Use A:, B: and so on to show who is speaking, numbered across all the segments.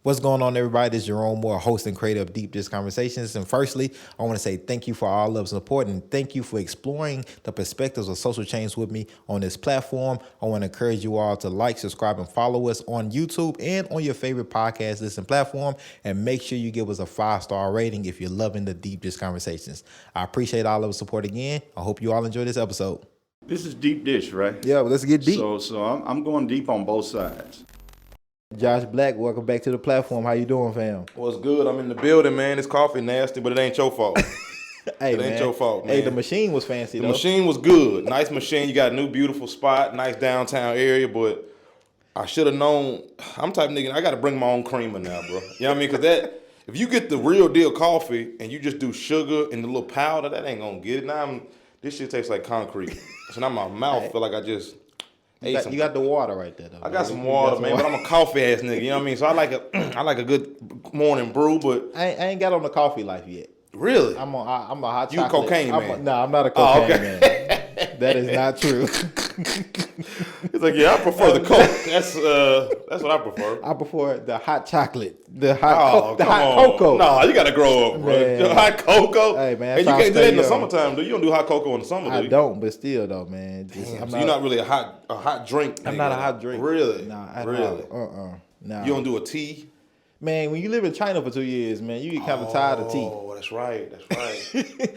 A: What's going on, everybody? This is Jerome Moore, host and creator of Deep Dish Conversations. And firstly, I want to say thank you for all love and support, and thank you for exploring the perspectives of social change with me on this platform. I want to encourage you all to like, subscribe, and follow us on YouTube and on your favorite podcast listen platform. And make sure you give us a 5-star rating if you're loving the Deep Dish Conversations. I appreciate all of the support again. I hope you all enjoy this episode.
B: This is deep dish, right?
A: Yeah, well, let's get deep.
B: So I'm going deep on both sides.
A: Josh Black, welcome back to the platform. How you doing, fam?
C: What's good? I'm in the building, man. This coffee nasty, but it ain't your fault.
A: Hey,
C: it ain't your fault, man.
A: Hey, the machine was fancy,
C: The
A: though.
C: machine was good. Nice machine. You got a new, beautiful spot, nice downtown area, but I should have known. I'm the type of nigga, I got to bring my own creamer now, bro. You know what I mean? Because if you get the real deal coffee and you just do sugar and the little powder, that ain't going to get it. Now, this shit tastes like concrete. So now my mouth feel like I just...
A: You got the water right there, though.
C: I got some water, man, but I'm a coffee ass nigga. You know what I mean? So I like a good morning brew, but
A: I ain't got on the coffee life yet.
C: really,
A: I'm a hot chocolate.
C: You a cocaine man?
A: No, I'm not a cocaine
C: okay.
A: man. That is not true.
C: It's like, yeah, I prefer the Coke. That's what I prefer.
A: I prefer the hot chocolate, the
C: Oh,
A: hot
C: come
A: hot
C: on.
A: cocoa.
C: No, you gotta grow up, bro.
A: Man.
C: Hot cocoa.
A: Hey, man,
C: And you
A: that's how I
C: can't do that in the
A: stay
C: summertime, do you? You don't do hot cocoa in the summer, do
A: I
C: you?
A: don't, but still, though, man.
C: Damn, so you're not really a hot drink.
A: I'm
C: nigga.
A: not a hot drink.
C: Really?
A: Nah,
C: really.
A: Nah.
C: You don't do a tea?
A: Man, when you live in China for 2 years, man, you get kind of tired of tea.
C: Oh, that's right. That's right.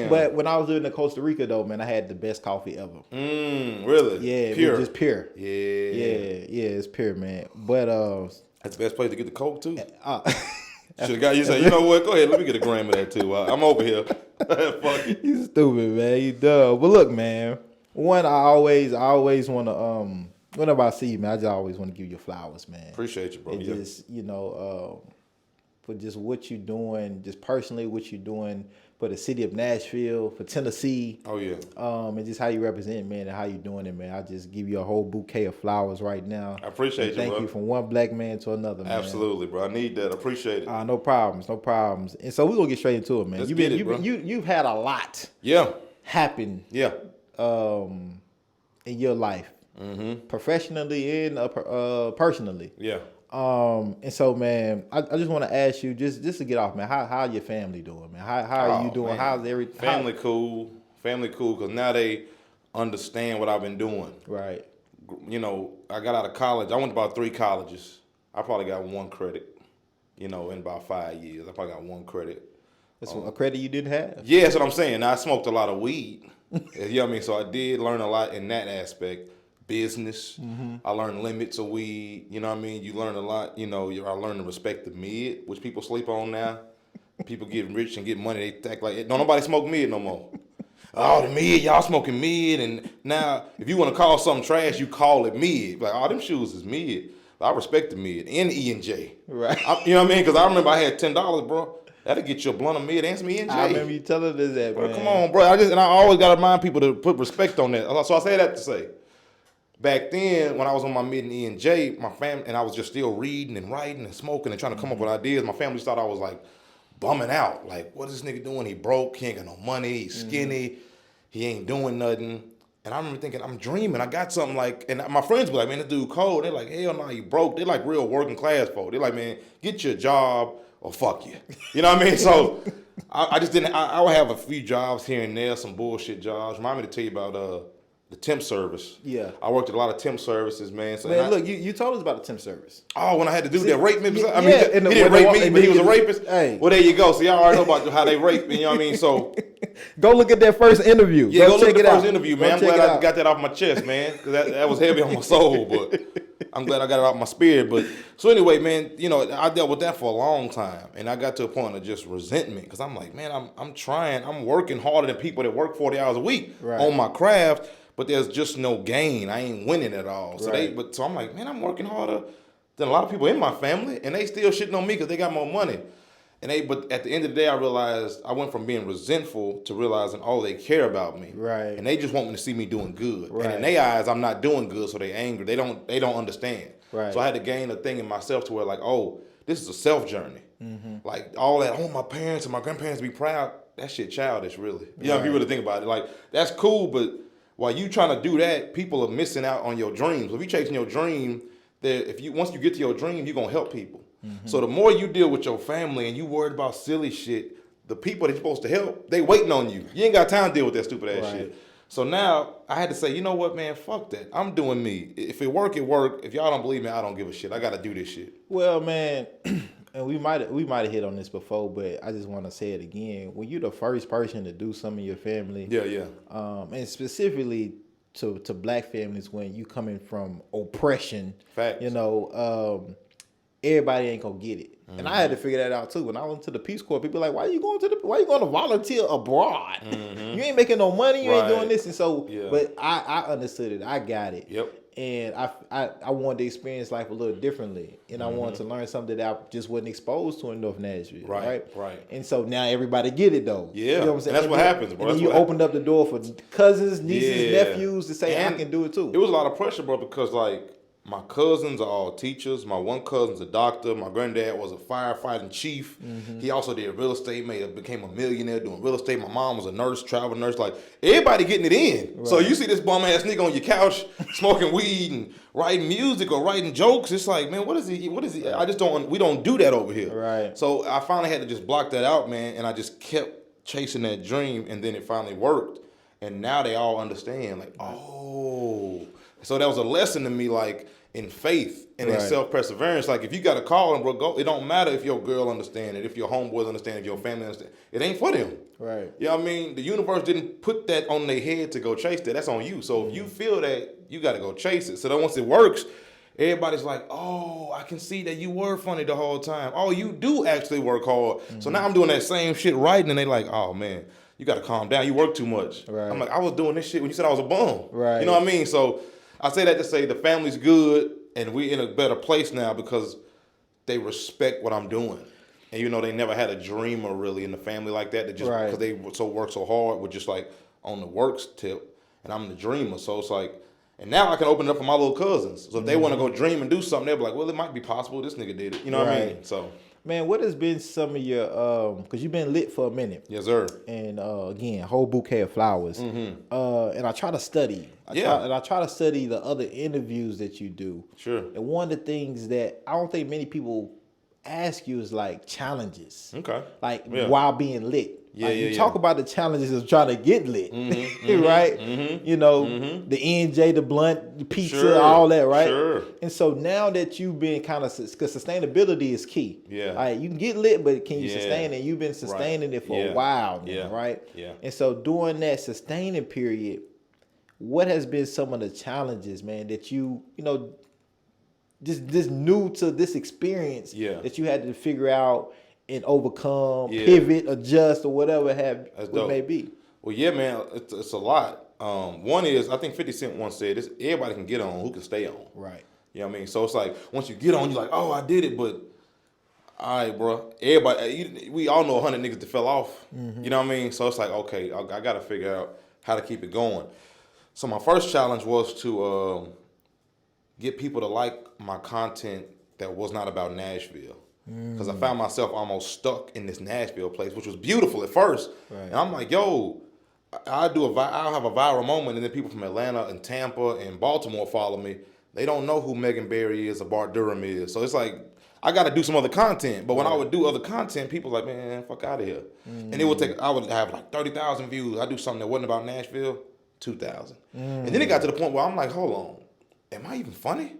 A: But when I was living in Costa Rica, though, man, I had the best coffee ever.
C: Really?
A: Yeah,
C: Pure.
A: it was just pure.
C: Yeah.
A: Yeah, it's pure, man. But
C: That's the best place to get the Coke too. Should
A: uh
C: have got you. Say, you know what? Go ahead. Let me get a gram of that too. I'm over here. Fuck it.
A: you stupid, man. You dumb. But look, man. One, I always want to whenever I see you, man, I just always want to give you flowers, man.
C: Appreciate you, bro.
A: And
C: Yeah.
A: just for just what you're doing, just personally what you're doing for the city of Nashville, for Tennessee.
C: Oh yeah.
A: And just how you represent, man, and how you doing it, man. I just give you a whole bouquet of flowers right now.
C: I appreciate
A: And
C: you,
A: thank
C: bro.
A: you from one black man to another, man.
C: Absolutely, bro. I need that. Appreciate it.
A: No problems. And so we're gonna get straight into it, man.
C: Let's get it, bro.
A: You've had a lot
C: Yeah.
A: happen
C: Yeah.
A: in your life, professionally and personally.
C: Yeah.
A: And so, man, I just want to ask you, just to get off, man, how your family doing, man? How are you doing?
C: Man.
A: How's everything?
C: Family cool. Family cool because now they understand what I've been doing.
A: Right.
C: You know, I got out of college. I went to about 3 colleges. I probably got 1 credit. You know, in about 5 years, I probably got 1 credit.
A: That's a credit you didn't have.
C: Yeah, that's what I'm saying. Now, I smoked a lot of weed. You know what I mean? So I did learn a lot in that aspect. Business. I learned limits of weed. You know what I mean? You learn a lot. You know, I learned to respect the mid, which people sleep on now. People get rich and get money. They act like, don't nobody smoke mid no more. Oh, the mid, y'all smoking mid. And now, if you want to call something trash, you call it mid. Like, oh, them shoes is mid. I respect the mid. And E and J.
A: Right.
C: You know what I mean? Because I remember I had $10, bro. That'll get you a blunt of mid and some E and J.
A: I remember you telling us that,
C: Bro,
A: man.
C: come on, bro. I always gotta remind people to put respect on that. So I say that to say, back then when I was on my mid and E and J, my family and I was just still reading and writing and smoking and trying to come up with ideas. My family thought I was like bumming out. Like, what is this nigga doing? He broke. He ain't got no money. He's skinny. He ain't doing nothing. And I remember thinking, I'm dreaming. I got something like, and my friends be like, man, this dude cold. They're like, hell no, you broke. They're like real working class folk. They're like, man, get your job or fuck you. You know what I mean? So I just didn't, I would have a few jobs here and there, some bullshit jobs. Remind me to tell you about the temp service.
A: Yeah.
C: I worked at a lot of temp services, man. So
A: Man, look, you told us about the temp service.
C: Oh, when I had to do that rape me?
A: Yeah,
C: I mean,
A: yeah,
C: he
A: and the-
C: didn't
A: when
C: rape
A: the-
C: me, but he was a rapist.
A: Hey.
C: Well, there you go. So y'all already know about how they rape me, you know what I mean? So
A: Go look at that first interview.
C: yeah, go look
A: check
C: at the
A: it out.
C: first interview,
A: Go
C: man. I'm
A: check
C: glad
A: it
C: I
A: out.
C: got that off my chest, man, because that was heavy on my soul, but I'm glad I got it off my spirit. But so anyway, man, you know, I dealt with that for a long time, and I got to a point of just resentment because I'm like, man, I'm trying, I'm working harder than people that work 40 hours a week
A: Right.
C: on my craft, but there's just no gain. I ain't winning at all. So
A: Right.
C: so I'm like, man, I'm working harder than a lot of people in my family, and they still shitting on me because they got more money. But at the end of the day, I realized I went from being resentful to realizing, oh, they care about me.
A: Right.
C: And they just want me to see me doing good.
A: Right.
C: And in their eyes, I'm not doing good, so they angry. They don't understand.
A: Right.
C: So I had to gain a thing in myself to where like, oh, this is a self journey. Like all that, I want my parents and my grandparents to be proud. That shit childish, really. You know, if you really think about it, like that's cool, but while you trying to do that, people are missing out on your dreams. If you chasing your dream, that once you get to your dream, you're gonna help people. So the more you deal with your family and you worried about silly shit, the people that you're supposed to help, they waiting on you. You ain't got time to deal with that stupid ass
A: Right.
C: shit. So now I had to say, you know what, man, fuck that. I'm doing me. If it work, it work. If y'all don't believe me, I don't give a shit. I got to do this shit.
A: Well, man, and we might have hit on this before, but I just want to say it again. When you're the first person to do something in your family,
C: Yeah.
A: and specifically to black families, when you coming from oppression,
C: Facts.
A: you know, everybody ain't gonna get it. And I had to figure that out too. When I went to the Peace Corps, people were like, why you going to volunteer abroad? You ain't making no money, you ain't doing this. And so, but I understood it. I got it.
C: Yep.
A: And I wanted to experience life a little differently. And I wanted to learn something that I just wasn't exposed to in North Nashville. Right. And so now everybody get it though.
C: Yeah.
A: You know what I'm saying?
C: And that's what happens, bro.
A: And then you opened up the door for cousins, nieces, nephews to say,
C: And
A: I can do it too.
C: It was a lot of pressure, bro, because like my cousins are all teachers. My one cousin's a doctor. My granddad was a firefighting chief. He also did real estate, became a millionaire doing real estate. My mom was a nurse, travel nurse. Like, everybody getting it in. Right. So you see this bum-ass nigga on your couch smoking weed and writing music or writing jokes. It's like, man, what is he? We don't do that over here.
A: Right.
C: So I finally had to just block that out, man, and I just kept chasing that dream, and then it finally worked. And now they all understand, like, oh. So that was a lesson to me, like, in faith and in self-perseverance. Like, if you got a call and bro, go, it don't matter if your girl understand it, if your homeboys understand it, if your family understand it. It ain't for them.
A: Right.
C: You know what I mean? The universe didn't put that on their head to go chase that. That's on you. So if you feel that, you got to go chase it. So then once it works, everybody's like, oh, I can see that you were funny the whole time. Oh, you do actually work hard. So now I'm doing that same shit writing, and they like, oh, man, you got to calm down. You work too much.
A: Right.
C: I'm like, I was doing this shit when you said I was a bum.
A: Right.
C: You know what I mean? So I say that to say the family's good, and we're in a better place now because they respect what I'm doing. And you know, they never had a dreamer really in the family like that. They just because they work so hard, with just like on the works tip, and I'm the dreamer. So it's like, and now I can open it up for my little cousins. So if they want to go dream and do something, they'll be like, well, it might be possible. This nigga did it. You know what I mean? So,
A: man, what has been some of your because you've been lit for a minute.
C: Yes, sir.
A: And again, whole bouquet of flowers. And I try to study. I try to study the other interviews that you do.
C: Sure.
A: And one of the things that I don't think many people ask you is like challenges.
C: Okay.
A: Like while being lit.
C: Yeah,
A: like you talk about the challenges of trying to get lit, right? You know, the NJ, the blunt, the pizza, all that, right?
C: Sure.
A: And so now that you've been kind of, because sustainability is key.
C: Yeah.
A: Like you can get lit, but can you sustain it? You've been sustaining it for a while now, right?
C: Yeah.
A: And so during that sustaining period, what has been some of the challenges, man, that you know, just new to this experience that you had to figure out and overcome, pivot, adjust, or whatever it may be?
C: Well, yeah, man, it's a lot. One is, I think 50 Cent once said, this, everybody can get on, who can stay on.
A: Right.
C: You know what I mean? So it's like, once you get on, you're like, oh, I did it, but all right, bro. Everybody, we all know 100 niggas that fell off. You know what I mean? So it's like, okay, I got to figure out how to keep it going. So my first challenge was to get people to like my content that was not about Nashville. Because I found myself almost stuck in this Nashville place, which was beautiful at first. Right. And I'm like, yo, I'll have a viral moment, and then people from Atlanta and Tampa and Baltimore follow me. They don't know who Megan Barry is or Bart Durham is. So it's like, I got to do some other content. But when I would do other content, people like, man, fuck out of here. And I would have like 30,000 views. I do something that wasn't about Nashville, 2,000. And then it got to the point where I'm like, hold on, am I even funny?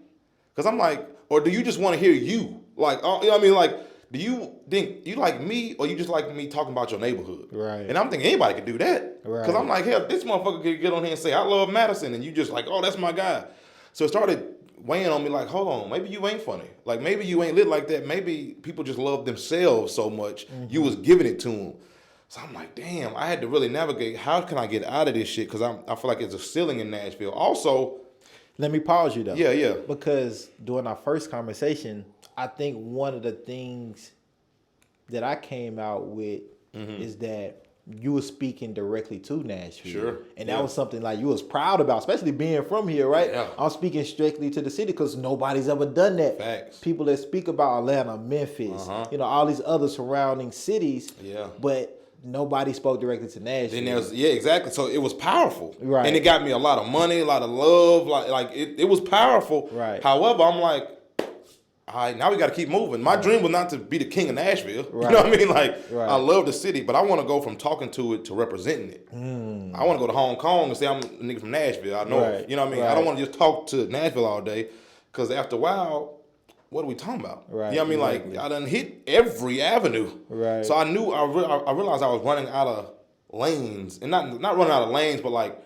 C: Because I'm like, or do you just want to hear you? Like, you know what I mean? Like, do you think you like me, or you just like me talking about your neighborhood? Right. And I'm thinking anybody could do that. Right. Because I'm like, hell, this motherfucker could get on here and say, I love Madison, and you just like, oh, that's my guy. So it started weighing on me like, hold on, maybe you ain't funny. Like, maybe you ain't lit like that. Maybe people just love themselves so much, you was giving it to them. So I'm like, damn, I had to really navigate, how can I get out of this shit? Because I feel like it's a ceiling in Nashville. Also,
A: let me pause you though.
C: Yeah.
A: Because during our first conversation, I think one of the things that I came out with is that you were speaking directly to Nashville. Sure. And that was something like you was proud about, especially being from here, right? Yeah. I'm speaking strictly to the city because nobody's ever done that. Facts. People that speak about Atlanta, Memphis, you know, all these other surrounding cities. Yeah. But nobody spoke directly to Nashville.
C: Then exactly. So it was powerful. Right. And it got me a lot of money, a lot of love. Like it was powerful. Right. However, I'm like, all right, now we got to keep moving. My dream was not to be the king of Nashville.
A: Right.
C: You know what I mean? Like,
A: Right.
C: I love the city, but I want to go from talking to it to representing it. I want to go to Hong Kong and say I'm a nigga from Nashville. I know,
A: Right.
C: you know what I mean? I don't want to just talk to Nashville all day, because after a while, what are we talking about?
A: Right,
C: You know what I mean?
A: exactly.
C: Like, I done hit every avenue.
A: Right.
C: So I knew, I realized I was running out of lanes, and not running out of lanes, but like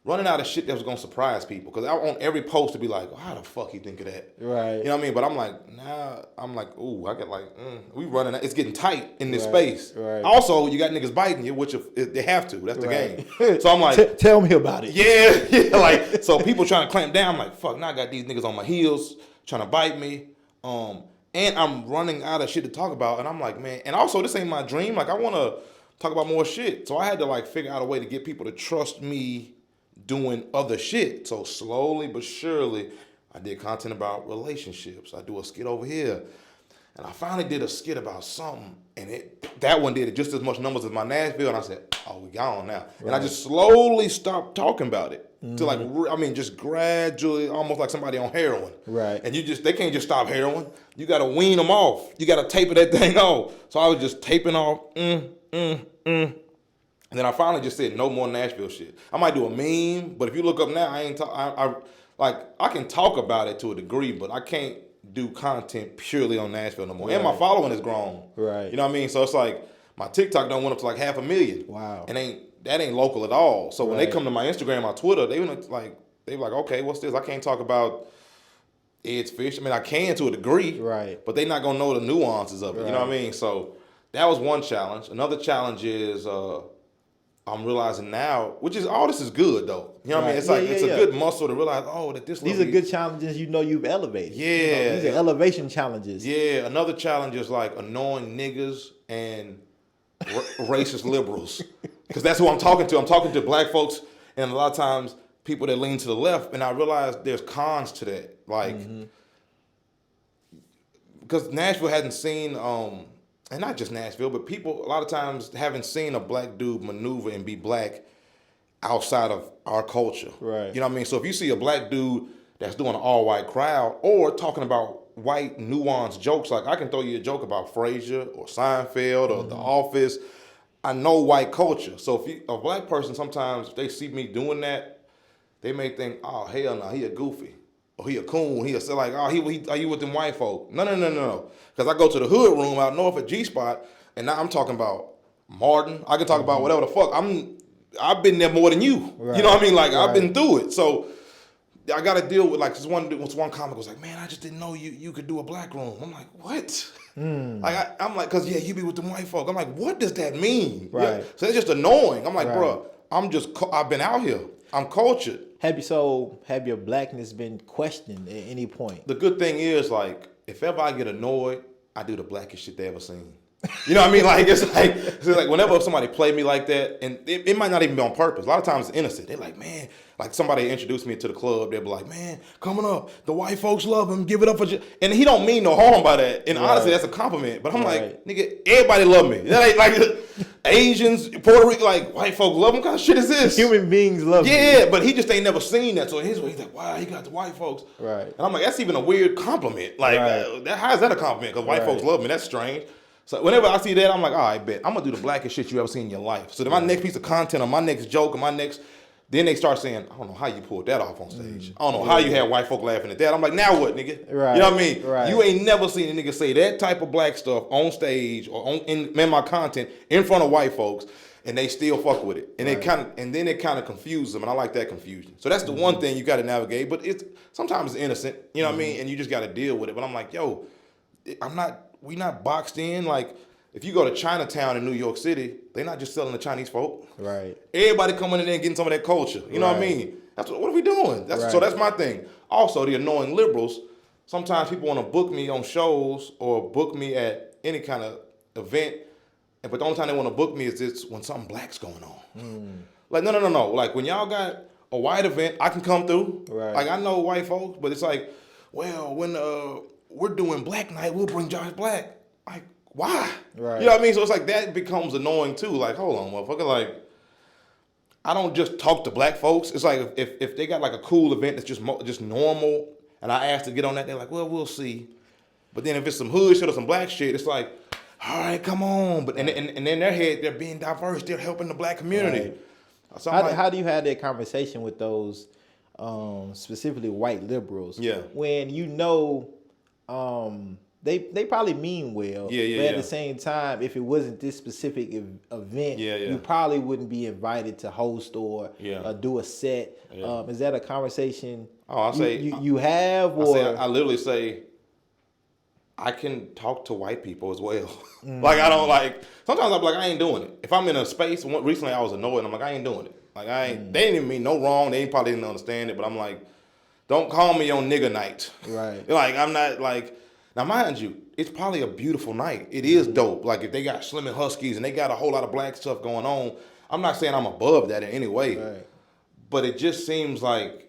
C: running out of shit that was gonna surprise people. Because I want every post to be like, oh, how the fuck you think of that?
A: Right.
C: You know what I mean? But I'm like, nah. I'm like, ooh, I get like, we running. It's getting tight in this
A: Right,
C: space.
A: right.
C: Also, you got niggas biting you, which they have to. That's the
A: Right.
C: game. So I'm like,
A: Tell me about it.
C: yeah. Like, so people trying to clamp down. I'm like, fuck. Now I got these niggas on my heels trying to bite me. And I'm running out of shit to talk about. And I'm like, man. And also, this ain't my dream. Like, I want to talk about more shit. So I had to like figure out a way to get people to trust me doing other shit. So slowly but surely, I did content about relationships. I do a skit over here. And I finally did a skit about something. And that one did just as much numbers as my Nashville. And I said, oh, we gone now. And I just slowly stopped talking about it. To like, I mean, just gradually, almost like somebody on heroin.
A: Right.
C: And they can't just stop heroin. You got to wean them off. You got to taper that thing off. So I was just taping off, And then I finally just said, no more Nashville shit. I might do a meme, but if you look up now, I can talk about it to a degree, but I can't do content purely on Nashville no more. And my following is grown.
A: Right.
C: You know what I mean? So it's like my TikTok done went up to like 500,000.
A: Wow.
C: And that ain't local at all. So when they
A: Right.
C: come to my Instagram, my Twitter, they were like, okay, what's this? I can't talk about Ed's Fish. I mean, I can to a degree.
A: Right.
C: But they not gonna know the nuances of it. You know what I mean? So that was one challenge. Another challenge is I'm realizing now, which is all this is good though. You know what I mean?
A: Right.
C: It's like
A: Yeah,
C: it's
A: yeah.
C: a good muscle to realize, that this
A: These
C: level
A: are good challenges you've elevated.
C: Yeah.
A: These are elevation challenges.
C: Yeah, another challenge is like annoying niggas and racist liberals. Because that's who I'm talking to. I'm talking to black folks and a lot of times people that lean to the left, and I realize there's cons to that. Like, because Nashville hasn't seen, and not just Nashville, but people a lot of times haven't seen a black dude maneuver and be black outside of our culture.
A: Right.
C: You know what I mean? So if you see a black dude that's doing an all-white crowd or talking about white nuanced jokes, like I can throw you a joke about Frasier or Seinfeld or The Office. I know white culture. So if a black person, sometimes if they see me doing that, they may think, oh, hell no, he a goofy. Or he a coon. He a like, oh, are you with them white folk? No. Because I go to the hood room out north at G-Spot, and now I'm talking about Martin. I can talk about whatever the fuck. I've been there more than you.
A: Right.
C: You know what I mean? Like,
A: Right.
C: I've been through it. So I got to deal with, like, this one comic was like, man, I just didn't know you could do a black room. I'm like, what? Like, I'm like, because, yeah, you be with them white folk. I'm like, what does that mean?
A: Right.
C: Yeah. So it's just annoying. I'm like,
A: Right.
C: bro, I've been out here. I'm cultured.
A: Have your blackness been questioned at any point?
C: The good thing is, like, if ever I get annoyed, I do the blackest shit they ever seen. You know what I mean? Like, it's like whenever somebody play me like that, and it might not even be on purpose. A lot of times it's innocent. They're like, man, like somebody introduced me to the club. They'll be like, man, coming up, the white folks love him. Give it up for you. And he don't mean no harm by that. And honestly, that's a compliment. But I'm like, nigga, everybody love me. That ain't like Asians, Puerto Rico, like white folks love him. What kind of shit is this?
A: Human beings love you.
C: Yeah, but he just ain't never seen that. So he's like, wow, he got the white folks.
A: Right.
C: And I'm like, that's even a weird compliment. Like,
A: Right.
C: how is that a compliment? Because white folks love me. That's strange. So whenever I see that, I'm like, all right, bet. I'm going to do the blackest shit you ever seen in your life. So then my next piece of content or my next joke or then they start saying, I don't know how you pulled that off on stage. I don't know how you had white folk laughing at that. I'm like, now what, nigga?
A: Right.
C: You know what I mean?
A: Right.
C: You ain't never seen a nigga say that type of black stuff on stage or in my content in front of white folks, and they still fuck with it. And then it kind of confuses them, and I like that confusion. So that's the one thing you got to navigate. But sometimes it's innocent, you know what I mean? And you just got to deal with it. But I'm like, yo, we not boxed in. Like, if you go to Chinatown in New York City, they're not just selling to Chinese folk.
A: Right.
C: Everybody coming in there and getting some of that culture. You know what I mean? What are we doing? So that's my thing. Also, the annoying liberals, sometimes people want to book me on shows or book me at any kind of event, but the only time they want to book me is when something black's going on. Like, no. Like, when y'all got a white event, I can come through.
A: Right.
C: Like, I know white folks, but it's like, well, when we're doing Black Night, we'll bring Josh Black. Like, why?
A: Right.
C: You know what I mean? So it's like that becomes annoying too. Like, hold on, motherfucker. Like, I don't just talk to black folks. It's like if they got like a cool event that's just normal, and I ask to get on that, they're like, well, we'll see. But then if it's some hood shit or some black shit, it's like, all right, come on. But and in their head, they're being diverse. They're helping the black community.
A: Right.
C: So
A: How do you have that conversation with those specifically white liberals?
C: Yeah.
A: When they probably mean well.
C: Yeah,
A: But at the same time, if it wasn't this specific event, you probably wouldn't be invited to host or do a set.
C: Yeah.
A: Is that a conversation?
C: I say
A: you have, or
C: I literally say I can talk to white people as well. Like I don't like. Sometimes I'm like I ain't doing it. If I'm in a space, recently I was annoyed. I'm like I ain't doing it. Like I ain't. They didn't even mean no wrong. They probably didn't understand it. But I'm like, don't call me on nigga night.
A: Right.
C: Like I'm not like. Now mind you, it's probably a beautiful night. It is dope. Like if they got Slim and Huskies and they got a whole lot of black stuff going on. I'm not saying I'm above that in any way.
A: Right.
C: But it just seems like.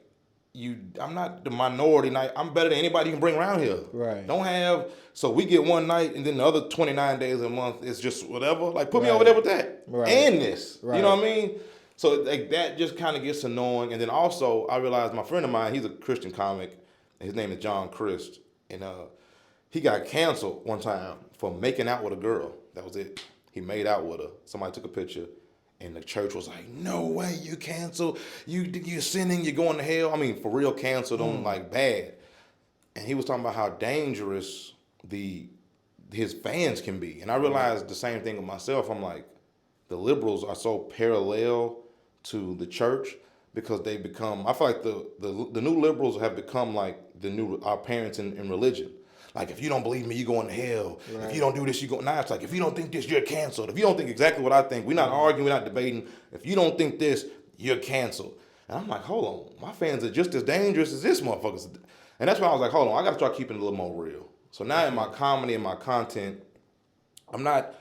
C: I'm not the minority night. I'm better than anybody you can bring around here.
A: Right.
C: Don't have, so we get one night and then the other 29 days a month is just whatever. Like put me over there with that.
A: Right.
C: And this.
A: Right.
C: You know what I mean? So like that just kind of gets annoying. And then also I realized my friend of mine, he's a Christian comic. And his name is John Christ. And he got canceled one time for making out with a girl. That was it. He made out with her. Somebody took a picture. And the church was like, no way, you canceled. You're sinning, you're going to hell. I mean, for real canceled on like bad. And he was talking about how dangerous his fans can be. And I realized the same thing with myself. I'm like, the liberals are so parallel to the church because they become, I feel like the new liberals have become like our parents in religion. Like, if you don't believe me, you going to hell. Right. If you don't do this, you go. Now it's like, if you don't think this, you're canceled. If you don't think exactly what I think, we're not arguing, we're not debating. If you don't think this, you're canceled. And I'm like, hold on. My fans are just as dangerous as this motherfuckers. And that's why I was like, hold on. I got to start keeping it a little more real. So now in my comedy and my content, I'm not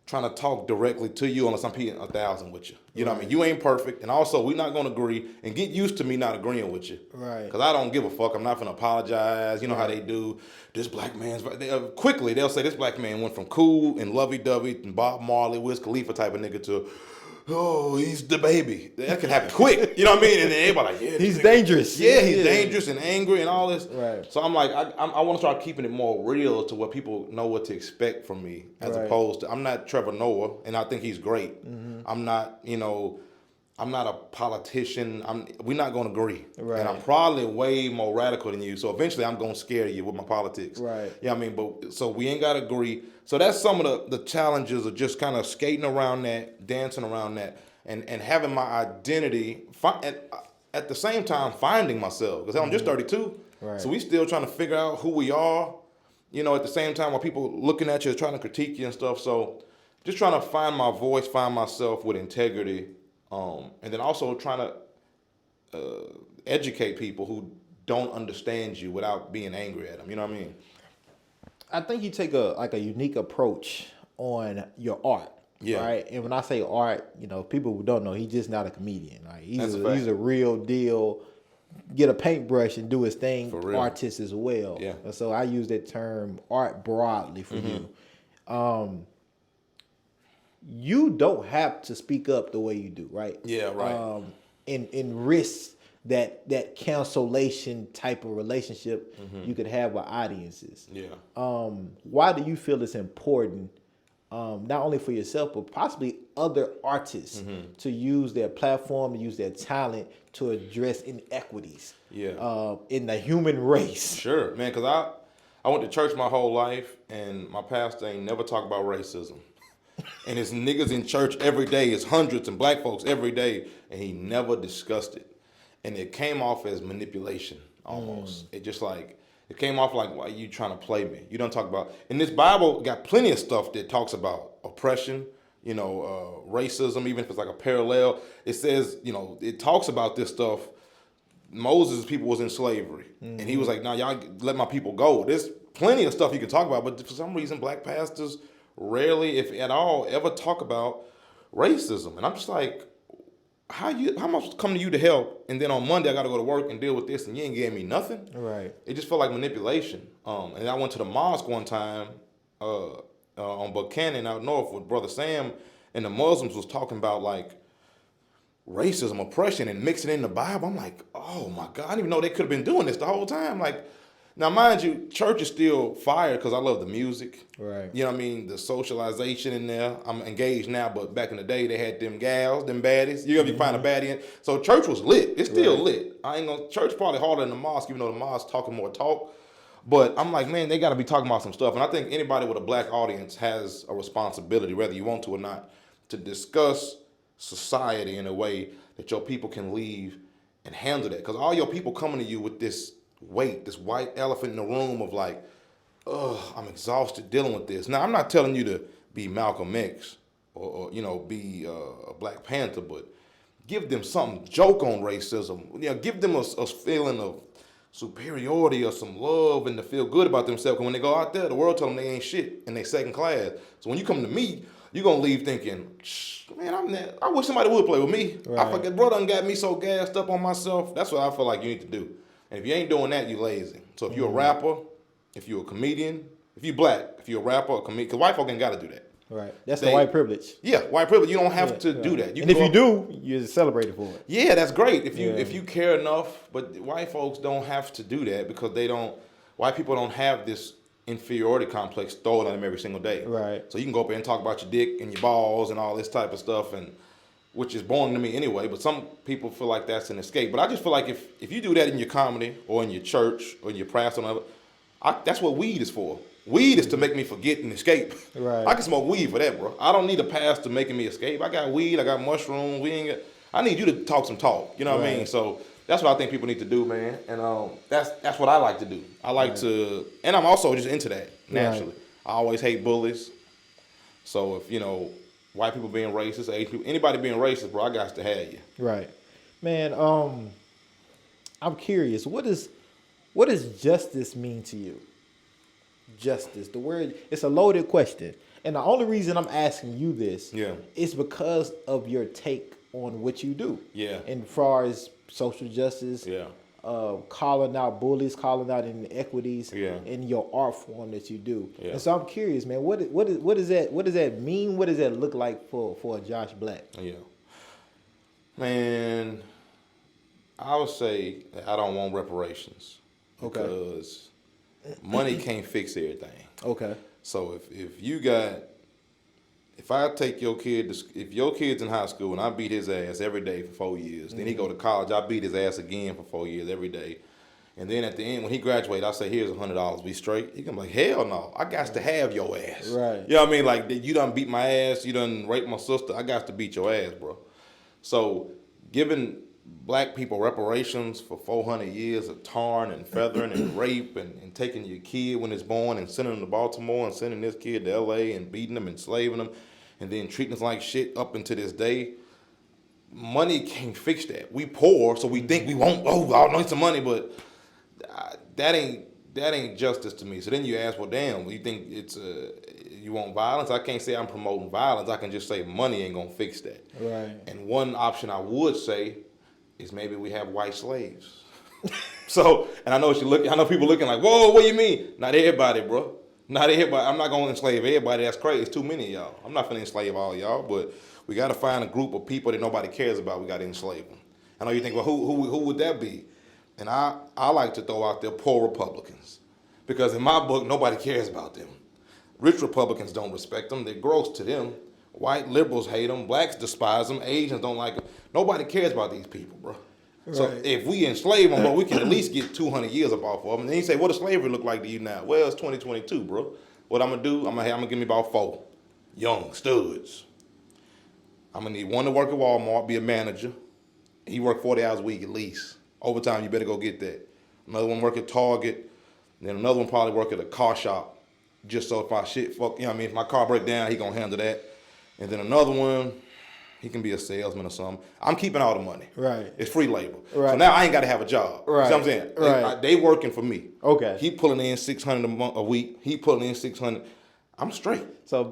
C: trying to talk directly to you unless I'm hitting 1,000 with you. You know what I mean? You ain't perfect. And also, we're not going to agree. And get used to me not agreeing with you.
A: Right.
C: Because I don't give a fuck. I'm not going to apologize. You know how they do. This black man's... quickly, they'll say this black man went from cool and lovey-dovey and Bob Marley, Wiz Khalifa type of nigga to... oh, he's the baby. That can happen quick. You know what I mean? And then everybody like, yeah.
A: He's dangerous.
C: Yeah, he's dangerous and angry and all this.
A: Right.
C: So I'm like, I want to start keeping it more real to where people know what to expect from me as opposed to, I'm not Trevor Noah, and I think he's great. Mm-hmm. I'm not, I'm not a politician. We're not going to agree.
A: Right.
C: And I'm probably way more radical than you. So eventually I'm going to scare you with my politics.
A: Right.
C: You know what I mean? But so we ain't got to agree. So that's some of the challenges of just kind of skating around that, dancing around that, and having my identity, at the same time finding myself. Because I'm just 32.
A: Right.
C: So we still trying to figure out who we are, at the same time while people looking at you, trying to critique you and stuff. So just trying to find my voice, find myself with integrity. And then also trying to educate people who don't understand you without being angry at them. You know what I mean?
A: I think you take a unique approach on your art.
C: Yeah.
A: Right. And when I say art, people who don't know, he's just not a comedian. Right. He's a real deal. Get a paintbrush and do his thing.
C: For real.
A: Artist as well.
C: Yeah.
A: And so I use that term art broadly for you. You don't have to speak up the way you do, right?
C: Yeah, right.
A: And risk that cancellation type of relationship you could have with audiences.
C: Yeah.
A: Why do you feel it's important, not only for yourself, but possibly other artists to use their platform, to use their talent to address inequities in the human race?
C: Sure, man, because I went to church my whole life, and my pastor ain't never talked about racism. And it's niggas in church every day. It's hundreds and black folks every day. And he never discussed it. And it came off as manipulation almost. It just it came off like, why are you trying to play me? You don't talk about, and this Bible got plenty of stuff that talks about oppression, racism, even if it's like a parallel. It says, it talks about this stuff. Moses' people was in slavery. And he was like, nah, y'all let my people go. There's plenty of stuff you can talk about, but for some reason, black pastors rarely, if at all, ever talk about racism. And I'm just like, how much come to you to help, and then on Monday I got to go to work and deal with this, and you ain't gave me nothing?
A: Right. It
C: just felt like manipulation. And I went to the mosque one time on Buchanan out north with Brother Sam, and the Muslims was talking about like racism, oppression, and mixing in the Bible. I'm like, oh my God, I didn't even know they could have been doing this the whole time. Like, Now, mind you, church is still fire because I love the music.
A: Right.
C: You know what I mean? The socialization in there. I'm engaged now, but back in the day, they had them gals, them baddies. You ever find a baddie in? So church was lit. It's still lit. I ain't gonna, church probably harder than the mosque, even though the mosque talking more talk. But I'm like, man, they got to be talking about some stuff. And I think anybody with a black audience has a responsibility, whether you want to or not, to discuss society in a way that your people can leave and handle that. Because all your people coming to you with this weight, this white elephant in the room of like, ugh, I'm exhausted dealing with this. Now, I'm not telling you to be Malcolm X or you know, be a Black Panther, but give them some joke on racism. You know, give them a feeling of superiority or some love and to feel good about themselves. Because when they go out there, the world tell them they ain't shit and they second class. So when you come to me, you're going to leave thinking, man, I wish somebody would play with me.
A: Right.
C: I forget, bro done got me so gassed up on myself. That's what I feel like you need to do. And if you ain't doing that, you lazy. So if you're a rapper, if you're a comedian, if you're black, if you're a rapper or comedian, because white folk ain't got to do that.
A: Right. That's the white privilege.
C: Yeah, white privilege. You don't have to do that.
A: And if you do, you're celebrated for it.
C: Yeah, that's great. If you care enough, but white folks don't have to do that because they don't. White people don't have this inferiority complex thrown at them every single day.
A: Right.
C: So you can go up there and talk about your dick and your balls and all this type of stuff, and which is boring to me anyway. But some people feel like that's an escape. But I just feel like if you do that in your comedy or in your church or in your prayers or whatever, that's what weed is for. Weed is to make me forget and escape.
A: Right.
C: I can smoke weed for that, bro. I don't need a pastor making me escape. I got weed, I got mushrooms. I need you to talk some talk. You know what I mean? So that's what I think people need to do, man. And that's what I like to do. I like to, and I'm also just into that naturally.
A: Right.
C: I always hate bullies. So if white people being racist, Asian people, anybody being racist, bro, I got to have you.
A: Right. Man, I'm curious. What does justice mean to you? Justice. The word, it's a loaded question. And the only reason I'm asking you this is because of your take on what you do.
C: Yeah.
A: And as far as social justice, calling out bullies, calling out inequities in your art form that you do. Yeah. And so I'm curious, man, what does that mean? What does that look like for Josh Black?
C: Yeah. Man, I would say that I don't want reparations.
A: Okay.
C: Because money can't fix everything.
A: Okay.
C: So if I take your kid, if your kid's in high school and I beat his ass every day for 4 years, then he go to college, I beat his ass again for 4 years every day. And then at the end, when he graduates, I say, here's $100, be straight. He can be like, hell no, I got to have your ass.
A: Right.
C: You know what I mean? Like, you done beat my ass, you done raped my sister, I got to beat your ass, bro. So giving black people reparations for 400 years of tarring and feathering and rape and taking your kid when it's born and sending them to Baltimore and sending this kid to LA and beating them, enslaving them, and then treating us like shit up until this day. Money can't fix that. We poor, so we think we won't, I need some money, but that ain't justice to me. So then you ask, well, damn, you think you want violence? I can't say I'm promoting violence. I can just say money ain't gonna fix that.
A: Right.
C: And one option I would say is maybe we have white slaves. So, and I know people looking like, whoa, what do you mean? Not everybody, bro. Not everybody. I'm not gonna enslave everybody. That's crazy. It's too many of y'all. I'm not gonna enslave all y'all, but we gotta find a group of people that nobody cares about. We gotta enslave them. I know you think, well, who would that be? And I like to throw out there poor Republicans, because in my book, nobody cares about them. Rich Republicans don't respect them. They're gross to them. White liberals hate them. Blacks despise them. Asians don't like them. Nobody cares about these people, bro. Right. So if we enslave them, bro, we can at least get 200 years up off of them. And then you say, what does slavery look like to you now? Well, it's 2022, bro. What I'm going to do, I'm going to give me about 4 young studs. I'm going to need one to work at Walmart, be a manager. He work 40 hours a week at least. Overtime, you better go get that. Another one work at Target. And then another one probably work at a car shop. Just so if I if my car break down, he going to handle that. And then another one, he can be a salesman or something. I'm keeping all the money.
A: Right.
C: It's free labor.
A: Right.
C: So now I ain't got to have a job.
A: Right.
C: You know what I'm saying?
A: Right.
C: They working for me.
A: Okay.
C: He pulling in $600 a week. He pulling in $600. I'm straight.
A: So
C: now I'm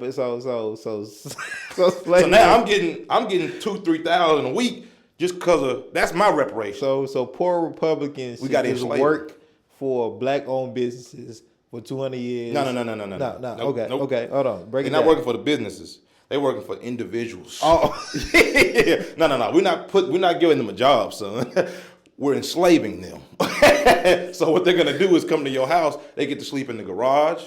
C: getting $2,000-$3,000 a week just because of that's my reparation.
A: So poor Republicans
C: we got to
A: work for black-owned businesses for 200 years.
C: No.
A: Nope, okay. Hold on.
C: They're not working for the businesses. They're working for individuals. Oh, yeah. No. We're not giving them a job, son. we're enslaving them. So what they're gonna do is come to your house. They get to sleep in the garage,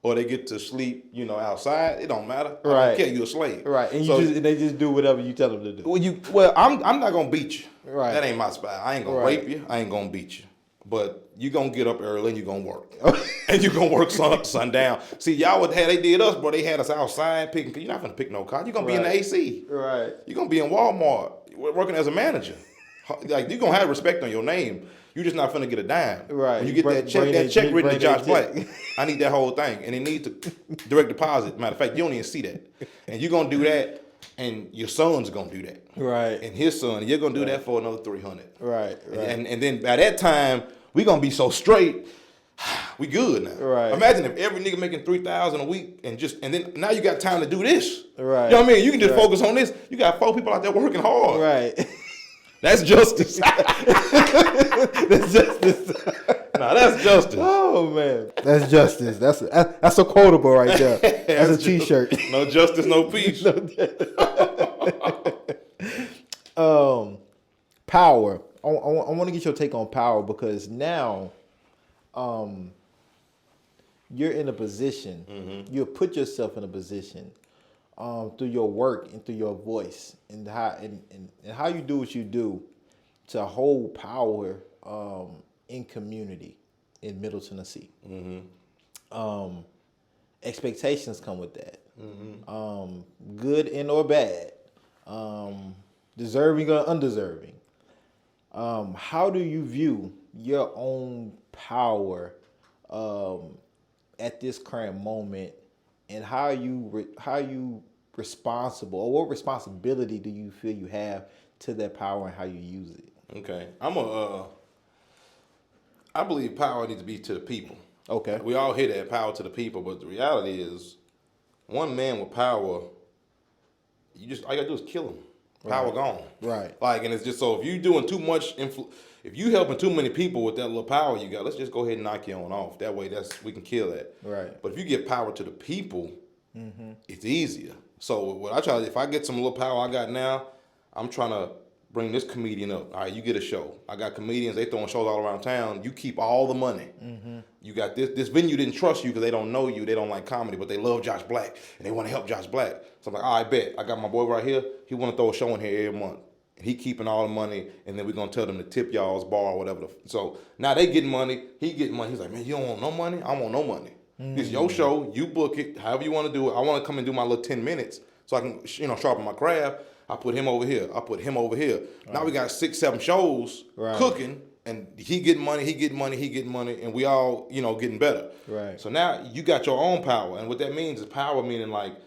C: or they get to sleep, outside. It don't matter. I
A: Right.
C: don't care. You're a slave.
A: Right, and
C: So,
A: they just do whatever you tell them to do.
C: well, I'm not gonna beat you.
A: Right.
C: That ain't my spot. I ain't gonna
A: Right.
C: rape you. I ain't gonna beat you. But you gonna get up early and you gonna work. And you gonna work sun up to sundown. See, y'all they did us, bro. They had us outside picking. You're not gonna pick no car. You're gonna be in the
A: Right.
C: AC.
A: Right.
C: You're gonna be in Walmart working as a manager. Like, you're gonna have respect on your name. You're just not finna get a dime.
A: Right.
C: When you get that check written to Josh Black. I need that whole thing. And it needs to direct deposit. Matter of fact, you don't even see that. And you're gonna do that, and your son's gonna do that.
A: Right.
C: And his son, you're gonna do that for another 300.
A: Right.
C: And then by that time, we gonna be so straight, we good now.
A: Right.
C: Imagine if every nigga making $3,000 a week and then now you got time to do this.
A: Right.
C: You know what I mean? You can just
A: Right.
C: focus on this. You got 4 people out there working hard.
A: Right.
C: That's justice.
A: That's justice.
C: Nah, that's justice.
A: Oh man, that's justice. That's a quotable right there. That's a T-shirt.
C: No justice, no peace.
A: Power. I want to get your take on power because now, you're in a position. You put yourself in a position through your work and through your voice and how you do what you do to hold power in community in Middle Tennessee. Expectations come with that, good and or bad, deserving or undeserving. How do you view your own power at this current moment, and how you responsible, or what responsibility do you feel you have to that power and how you use it?
C: Okay. I believe power needs to be to the people.
A: Okay.
C: We all hear that, power to the people, but the reality is, one man with power, all you gotta do is kill him. Power gone.
A: Right.
C: Like, and it's just so if you doing too much if you helping too many people with that little power you got, let's just go ahead and knock you on off. That way, we can kill that.
A: Right.
C: But if you give power to the people, it's easier. So what if I get some little power I got now, I'm trying to bring this comedian up. All right, you get a show. I got comedians, they throwing shows all around town. You keep all the money. You got this venue didn't trust you because they don't know you. They don't like comedy, but they love Josh Black and they want to help Josh Black. So I'm like, all right, bet. I got my boy right here. He want to throw a show in here every month. He keeping all the money, and then we're going to tell them to tip y'all's bar or whatever. So now they getting money. He getting money. He's like, man, you don't want no money? I want no money. This is your show. You book it however you want to do it. I want to come and do my little 10 minutes so I can, sharpen my craft. I put him over here. I put him over here. Now we got 6, 7 shows cooking, and he getting money, he getting money, he getting money, and we all, getting better.
A: Right.
C: So now you got your own power, and what that means is power meaning like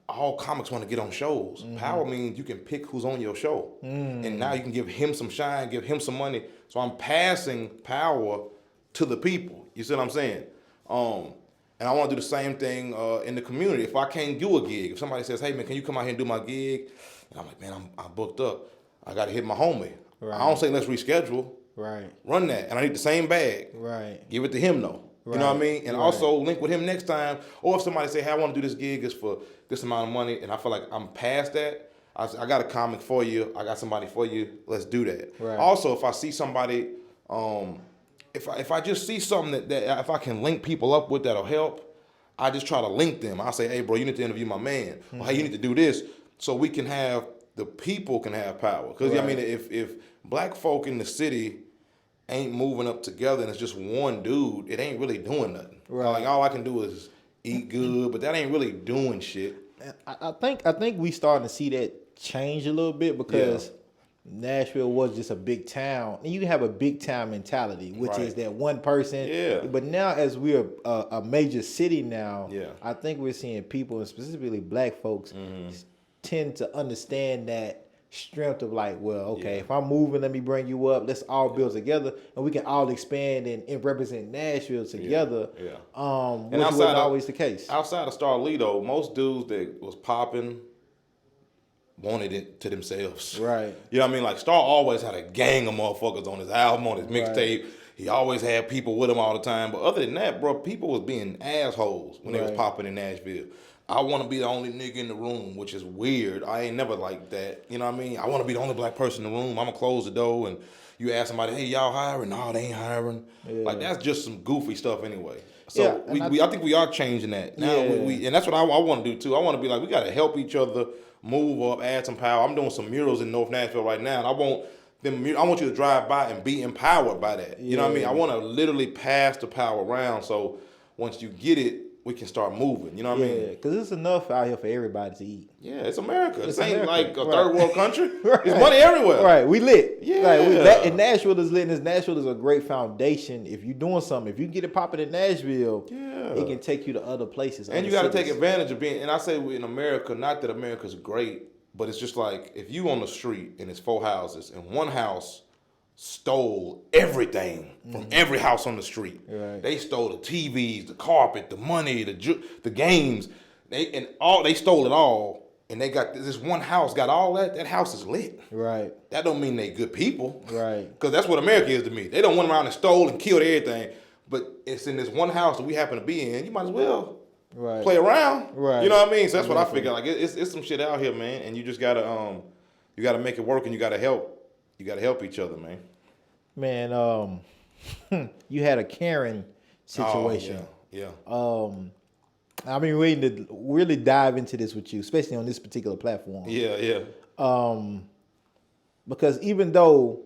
C: all comics want to get on shows. Power means you can pick who's on your show, and now you can give him some shine, give him some money. So I'm passing power to the people. You see what I'm saying? And I want to do the same thing in the community. If I can't do a gig, if somebody says, hey man, can you come out here and do my gig? And I'm like, man, I'm booked up. I got to hit my homie.
A: Right.
C: I don't say let's reschedule.
A: Right.
C: Run that. And I need the same bag.
A: Right.
C: Give it to him though. You know what I mean? And also link with him next time. Or if somebody say, hey, I want to do this gig, it's for this amount of money, and I feel like I'm past that, I got a comic for you. I got somebody for you. Let's do that.
A: Right.
C: Also, if I see somebody, if I just see something that if I can link people up with that'll help, I just try to link them. I say, hey, bro, you need to interview my man. Or, hey, you need to do this so we can have, the people can have power. Because, I mean, if black folk in the city ain't moving up together and it's just one dude, it ain't really doing nothing.
A: Right.
C: Like, all I can do is eat good, but that ain't really doing shit.
A: I think we starting to see that change a little bit because Nashville was just a big town, and you have a big town mentality, which is that one person.
C: Yeah.
A: But now, as we're a major city now,
C: Yeah.
A: I think we're seeing people, and specifically black folks, tend to understand that strength of like, well, okay, if I'm moving, let me bring you up. Let's all build together, and we can all expand and represent Nashville together. Which wasn't always the case.
C: Outside of Starlito, most dudes that was popping wanted it to themselves.
A: Right.
C: You know what I mean? Like, Star always had a gang of motherfuckers on his album, on his mixtape. He always had people with him all the time. But other than that, bro, people was being assholes when they was popping in Nashville. I want to be the only nigga in the room, which is weird. I ain't never like that. You know what I mean? I want to be the only black person in the room. I'm going to close the door and you ask somebody, hey, y'all hiring? No, they ain't hiring.
A: Yeah.
C: Like that's just some goofy stuff anyway. So
A: Yeah,
C: I think we are changing that now.
A: Yeah.
C: And that's what I want to do too. I want to be like, we got to help each other move up, add some power. I'm doing some murals in North Nashville right now, and I want you to drive by and be empowered by that. You know what I mean? I want to literally pass the power around. So once you get it, we can start moving. You know what I mean?
A: Yeah, because it's enough out here for everybody to eat.
C: Yeah, it's America. This ain't
A: America.
C: like a third world country.
A: Right.
C: There's money everywhere.
A: Right, we lit.
C: Yeah.
A: Like and Nashville is lit. And Nashville is a great foundation. If you're doing something, if you get it popping in Nashville, it can take you to other places.
C: And you got to take advantage of being. And I say in America, not that America's great, but it's just like if you on the street and it's 4 houses and one house stole everything from every house on the street.
A: Right.
C: They stole the TVs, the carpet, the money, the games. They stole it all, and they got this one house got all that. That house is lit.
A: Right.
C: That don't mean they good people.
A: Right.
C: Because that's what America is to me. They don't went around and stole and killed everything, but it's in this one house that we happen to be in. You might as well play around.
A: Right.
C: You know what I mean? So that's what I figure. Like it's some shit out here, man, and you just gotta make it work, and you gotta help. You gotta help each other, man.
A: Man, you had a Karen situation.
C: Oh, yeah.
A: I've been waiting to really dive into this with you, especially on this particular platform.
C: Yeah.
A: Because even though,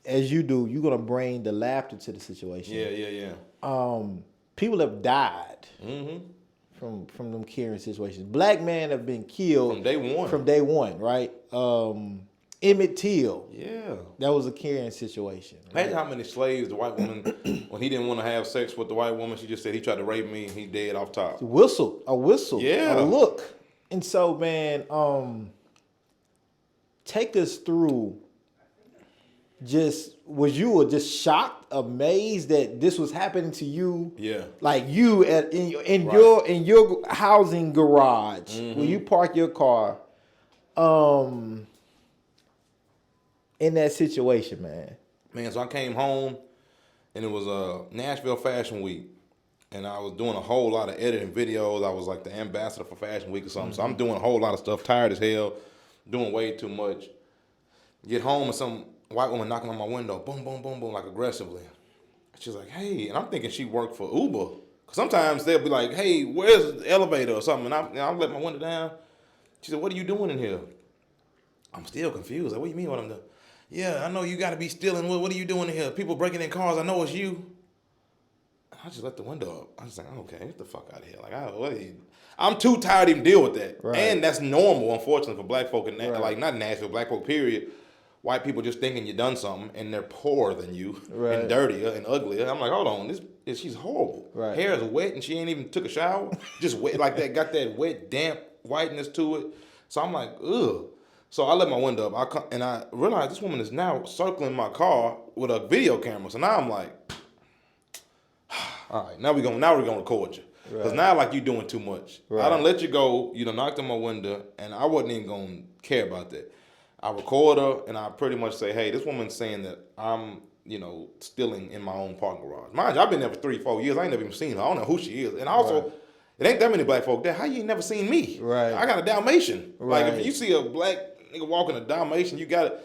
A: as you do, you're gonna bring the laughter to the situation.
C: Yeah.
A: People have died from them Karen situations. Black men have been killed
C: From day one,
A: right? Emmett Till.
C: Yeah.
A: That was a Karen situation.
C: Imagine how many slaves the white woman, when he didn't want to have sex with the white woman, she just said he tried to rape me and he dead off top.
A: A whistle,
C: Yeah.
A: a look. And so, man, take us through. Was you just shocked, amazed that this was happening to you?
C: Yeah.
A: Like you in your housing garage where you park your car, in that situation, man.
C: Man, so I came home and it was Nashville Fashion Week. And I was doing a whole lot of editing videos. I was like the ambassador for Fashion Week or something. So I'm doing a whole lot of stuff, tired as hell, doing way too much. Get home and some white woman knocking on my window, boom, boom, boom, boom, like aggressively. She's like, hey, and I'm thinking she worked for Uber. Because sometimes they'll be like, hey, where's the elevator or something? And I'll let my window down. She said, what are you doing in here? I'm still confused. Like, what do you mean what I'm doing? Yeah, I know you got to be stealing. What are you doing in here? People breaking in cars. I know it's you. I just let the window up. I was like, okay, get the fuck out of here. Like, I'm too tired to even deal with that.
A: Right.
C: And that's normal, unfortunately, for black folk in like not Nashville, black folk, period. White people just thinking you done something and they're poorer than you and dirtier and uglier. I'm like, hold on, she's horrible.
A: Right.
C: Hair is wet and she ain't even took a shower. Just wet, like that, got that wet, damp whiteness to it. So I'm like, ugh. So I let my window up. I realized this woman is now circling my car with a video camera. So now I'm like, all right, now we're gonna record you. Because now like you doing too much.
A: Right.
C: I done let you go, you done knocked on my window, and I wasn't even gonna care about that. I record her and I pretty much say, hey, this woman's saying that I'm, stealing in my own parking garage. Mind you, I've been there for 3-4 years. I ain't never even seen her. I don't know who she is. And also, it ain't that many black folk there. How you ain't never seen me?
A: Right.
C: I got a Dalmatian.
A: Right.
C: Like if you see a black nigga walking a Dalmatian, you got it.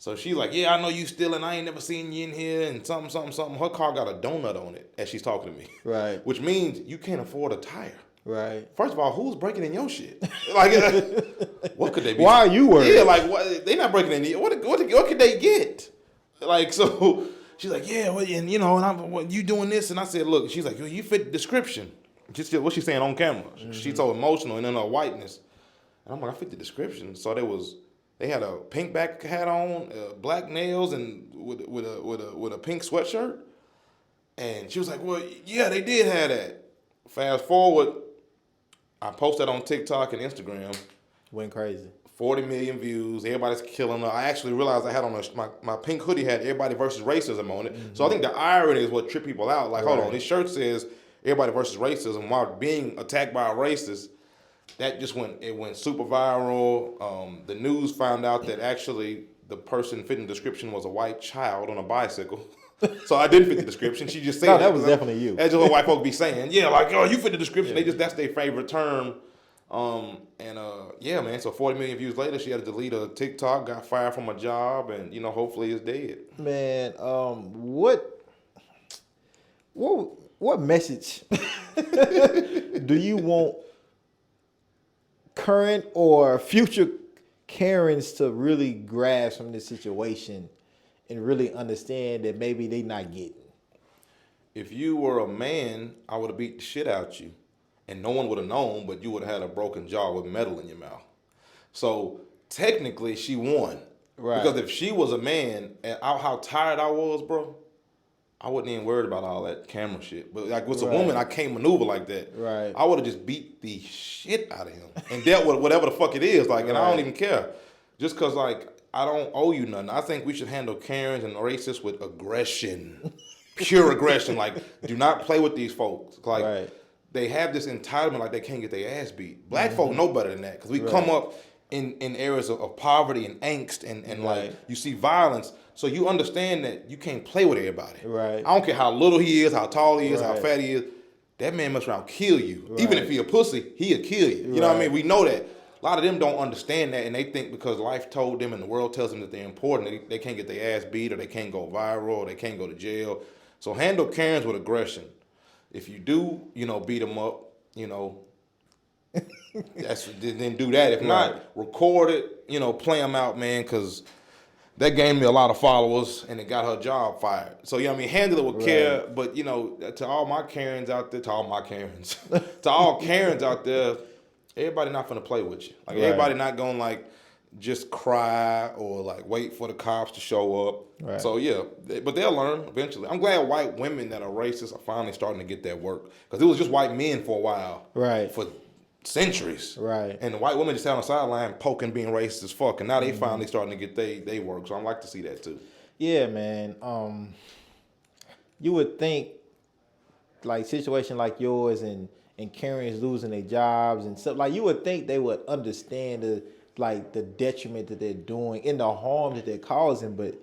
C: So she's like, yeah, I know you stealing. I ain't never seen you in here and something. Her car got a donut on it as she's talking to me.
A: Right.
C: Which means you can't afford a tire.
A: Right.
C: First of all, who's breaking in your shit? Like, what could they be?
A: Why are you worried?
C: Yeah, like what, they not breaking in. What could they get? Like, so she's like, yeah, well, and I'm you doing this, and I said, look, she's like, you fit the description. Just what she's saying on camera. She's so emotional and then her whiteness, and I'm like, I fit the description. So they had a pink back hat on, black nails, and with a pink sweatshirt, and she was like, well, yeah, they did have that. Fast forward. I posted on TikTok and Instagram.
A: Went crazy.
C: 40 million views. Everybody's killing her. I actually realized I had on my pink hoodie had everybody versus racism on it. So I think the irony is what tripped people out. Like, hold on, this shirt says everybody versus racism while being attacked by a racist. That just went super viral. The news found out that actually the person fitting the description was a white child on a bicycle. So I didn't fit the description. She just said
A: No, that was definitely you.
C: That's just what white folk be saying. Yeah, like, oh, you fit the description. Yeah. That's their favorite term Yeah, man. So 40 million views later, she had to delete a TikTok, got fired from a job, and hopefully is dead.
A: Man, what message do you want current or future Karens to really grasp from this situation and really understand that maybe they not getting?
C: If you were a man, I would have beat the shit out you, and no one would have known, but you would have had a broken jaw with metal in your mouth. So technically, she won.
A: Right.
C: Because if she was a man, and how tired I was, bro, I wasn't even worried about all that camera shit. But like with a woman, I can't maneuver like that.
A: Right.
C: I would have just beat the shit out of him and dealt with whatever the fuck it is. Like, and I don't even care. Just cause like I don't owe you nothing. I think we should handle Karens and racists with aggression. Pure aggression. Like, do not play with these folks. Like they have this entitlement like they can't get their ass beat. Black folk know better than that. Cause we come up in areas of poverty and angst and like you see violence. So you understand that you can't play with everybody.
A: Right.
C: I don't care how little he is, how tall he is, how fat he is. That man must around kill you.
A: Right.
C: Even if he a pussy, he'll kill you. You know what I mean? We know that. A lot of them don't understand that, and they think because life told them and the world tells them that they're important, they can't get their ass beat or they can't go viral or they can't go to jail. So handle Karens with aggression. If you do, beat them up, then do that. If not, record it, play them out, man, because that gained me a lot of followers and it got her job fired. So, handle it with care. But, to all my Karens out there, to all Karens out there, everybody not finna play with you. Like, everybody not gonna, like, just cry or, like, wait for the cops to show up. Right. So, yeah, but they'll learn eventually. I'm glad white women that are racist are finally starting to get that work. Because it was just white men for a while. Right. For centuries. Right. And the white women just sat on the sideline poking, being racist as fuck. And now they finally starting to get they work. So I like to see that too.
A: Yeah, man. You would think like situation like yours and Karens losing their jobs and stuff, like you would think they would understand the detriment that they're doing and the harm that they're causing, but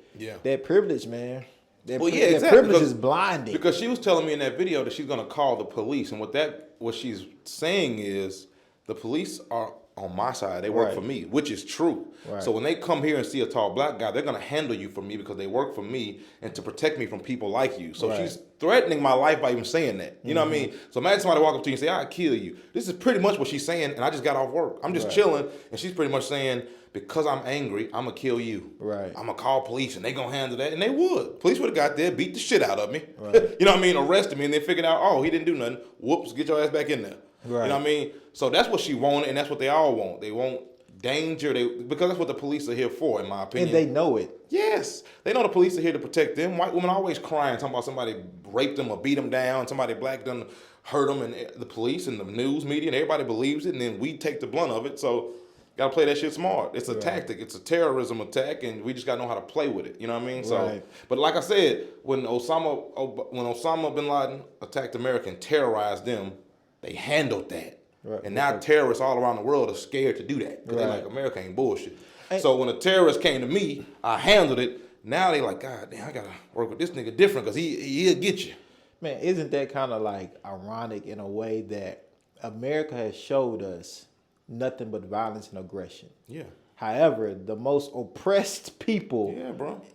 A: that privilege, man. That privilege is blinding.
C: Because she was telling me in that video that she's gonna call the police, and what she's saying is the police are on my side. They work for me, which is true. Right. So when they come here and see a tall black guy, they're gonna handle you for me because they work for me and to protect me from people like you. So she's threatening my life by even saying that. You know what I mean? So imagine somebody walk up to you and say, "I'll kill you." This is pretty much what she's saying, and I just got off work. I'm just chilling, and she's pretty much saying, because I'm angry, I'm gonna kill you. Right. I'm gonna call police, and they gonna handle that, and they would. Police would have got there, beat the shit out of me. Right. You know what I mean? Arrested me, and they figured out, oh, he didn't do nothing. Whoops, get your ass back in there. Right. You know what I mean? So that's what she wanted, and that's what they all want. They want danger. Because that's what the police are here for, in my opinion.
A: And they know it.
C: Yes. They know the police are here to protect them. White women always crying, talking about somebody raped them or beat them down, somebody black done hurt them, and the police and the news media, and everybody believes it, and then we take the blunt of it. So gotta play that shit smart. It's a tactic. It's a terrorism attack, and we just gotta know how to play with it. You know what I mean? So, but like I said, when Osama bin Laden attacked America and terrorized them, they handled that. Right. And now terrorists all around the world are scared to do that. Because they're like, America ain't bullshit. So when a terrorist came to me, I handled it. Now they like, God damn, I gotta work with this nigga different because he'll get you.
A: Man, isn't that kind of like ironic in a way that America has showed us nothing but violence and aggression? Yeah. However, the most oppressed people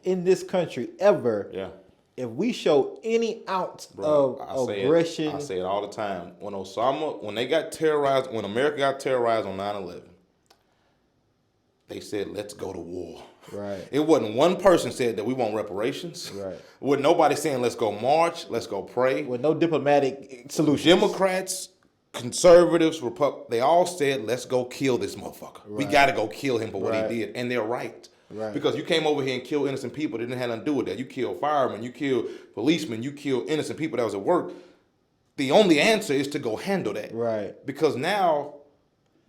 A: in this country ever, if we show any ounce of aggression.
C: I say it all the time. When America got terrorized on 9/11, they said, let's go to war. Right. It wasn't one person said that we want reparations. Right. With nobody saying, let's go march, let's go pray.
A: With no diplomatic solutions.
C: Democrats, conservatives, they all said, let's go kill this motherfucker. Right. We got to go kill him for what he did. And they're right. Right. Because you came over here and killed innocent people that didn't have nothing to do with that. You killed firemen, you killed policemen, you killed innocent people that was at work. The only answer is to go handle that. Right. Because now,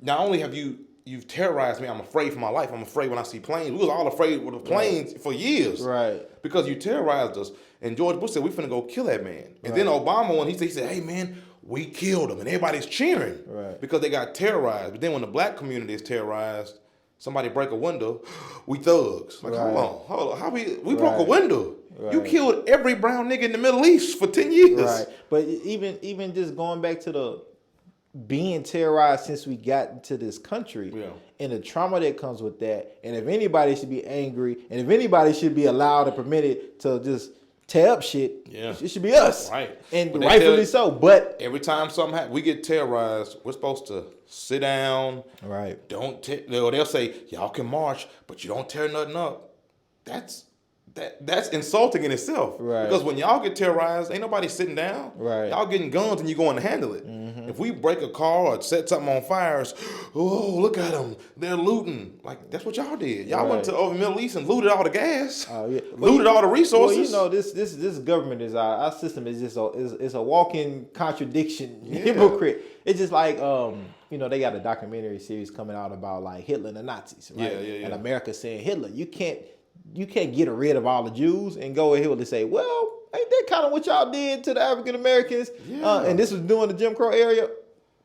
C: not only have you've terrorized me, I'm afraid for my life. I'm afraid when I see planes. We was all afraid with the planes for years. Right. Because you terrorized us. And George Bush said, we finna go kill that man. And then Obama, when he said, hey man, we killed him. And everybody's cheering. Right. Because they got terrorized. But then when the black community is terrorized, somebody break a window, we thugs. Like, hold on. How we broke a window? Right. You killed every brown nigga in the Middle East for 10 years. Right.
A: But even just going back to being terrorized since we got into this country,
C: Yeah.
A: and the trauma that comes with that. And if anybody should be angry, and if anybody should be allowed or permitted to just tear up shit,
C: Yeah.
A: it should be us.
C: Right.
A: And
C: But they
A: rightfully
C: tell-
A: so. But
C: Every time something happens, we get terrorized. We're supposed to sit down.
A: right.
C: They'll say y'all can march, but you don't tear nothing up. That's insulting in itself.
A: Right.
C: Because when y'all get terrorized, ain't nobody sitting down.
A: Right.
C: Y'all getting guns and you going to handle it. If we break a car or set something on fire, it's, oh, look at them, they're looting. Like that's what y'all did. Y'all went
A: Right.
C: to over the Middle East and looted all the gas.
A: Oh yeah,
C: Looted all the resources.
A: Well, you know, this government is our system is just is a walking contradiction,
C: Yeah.
A: hypocrite. It's just like you know, they got a documentary series coming out about like Hitler and the Nazis, right?
C: Yeah.
A: And America saying Hitler, you can't get rid of all the Jews and go ahead and say, well, ain't that kind of what y'all did to the African Americans?
C: Yeah.
A: And this was during the Jim Crow area.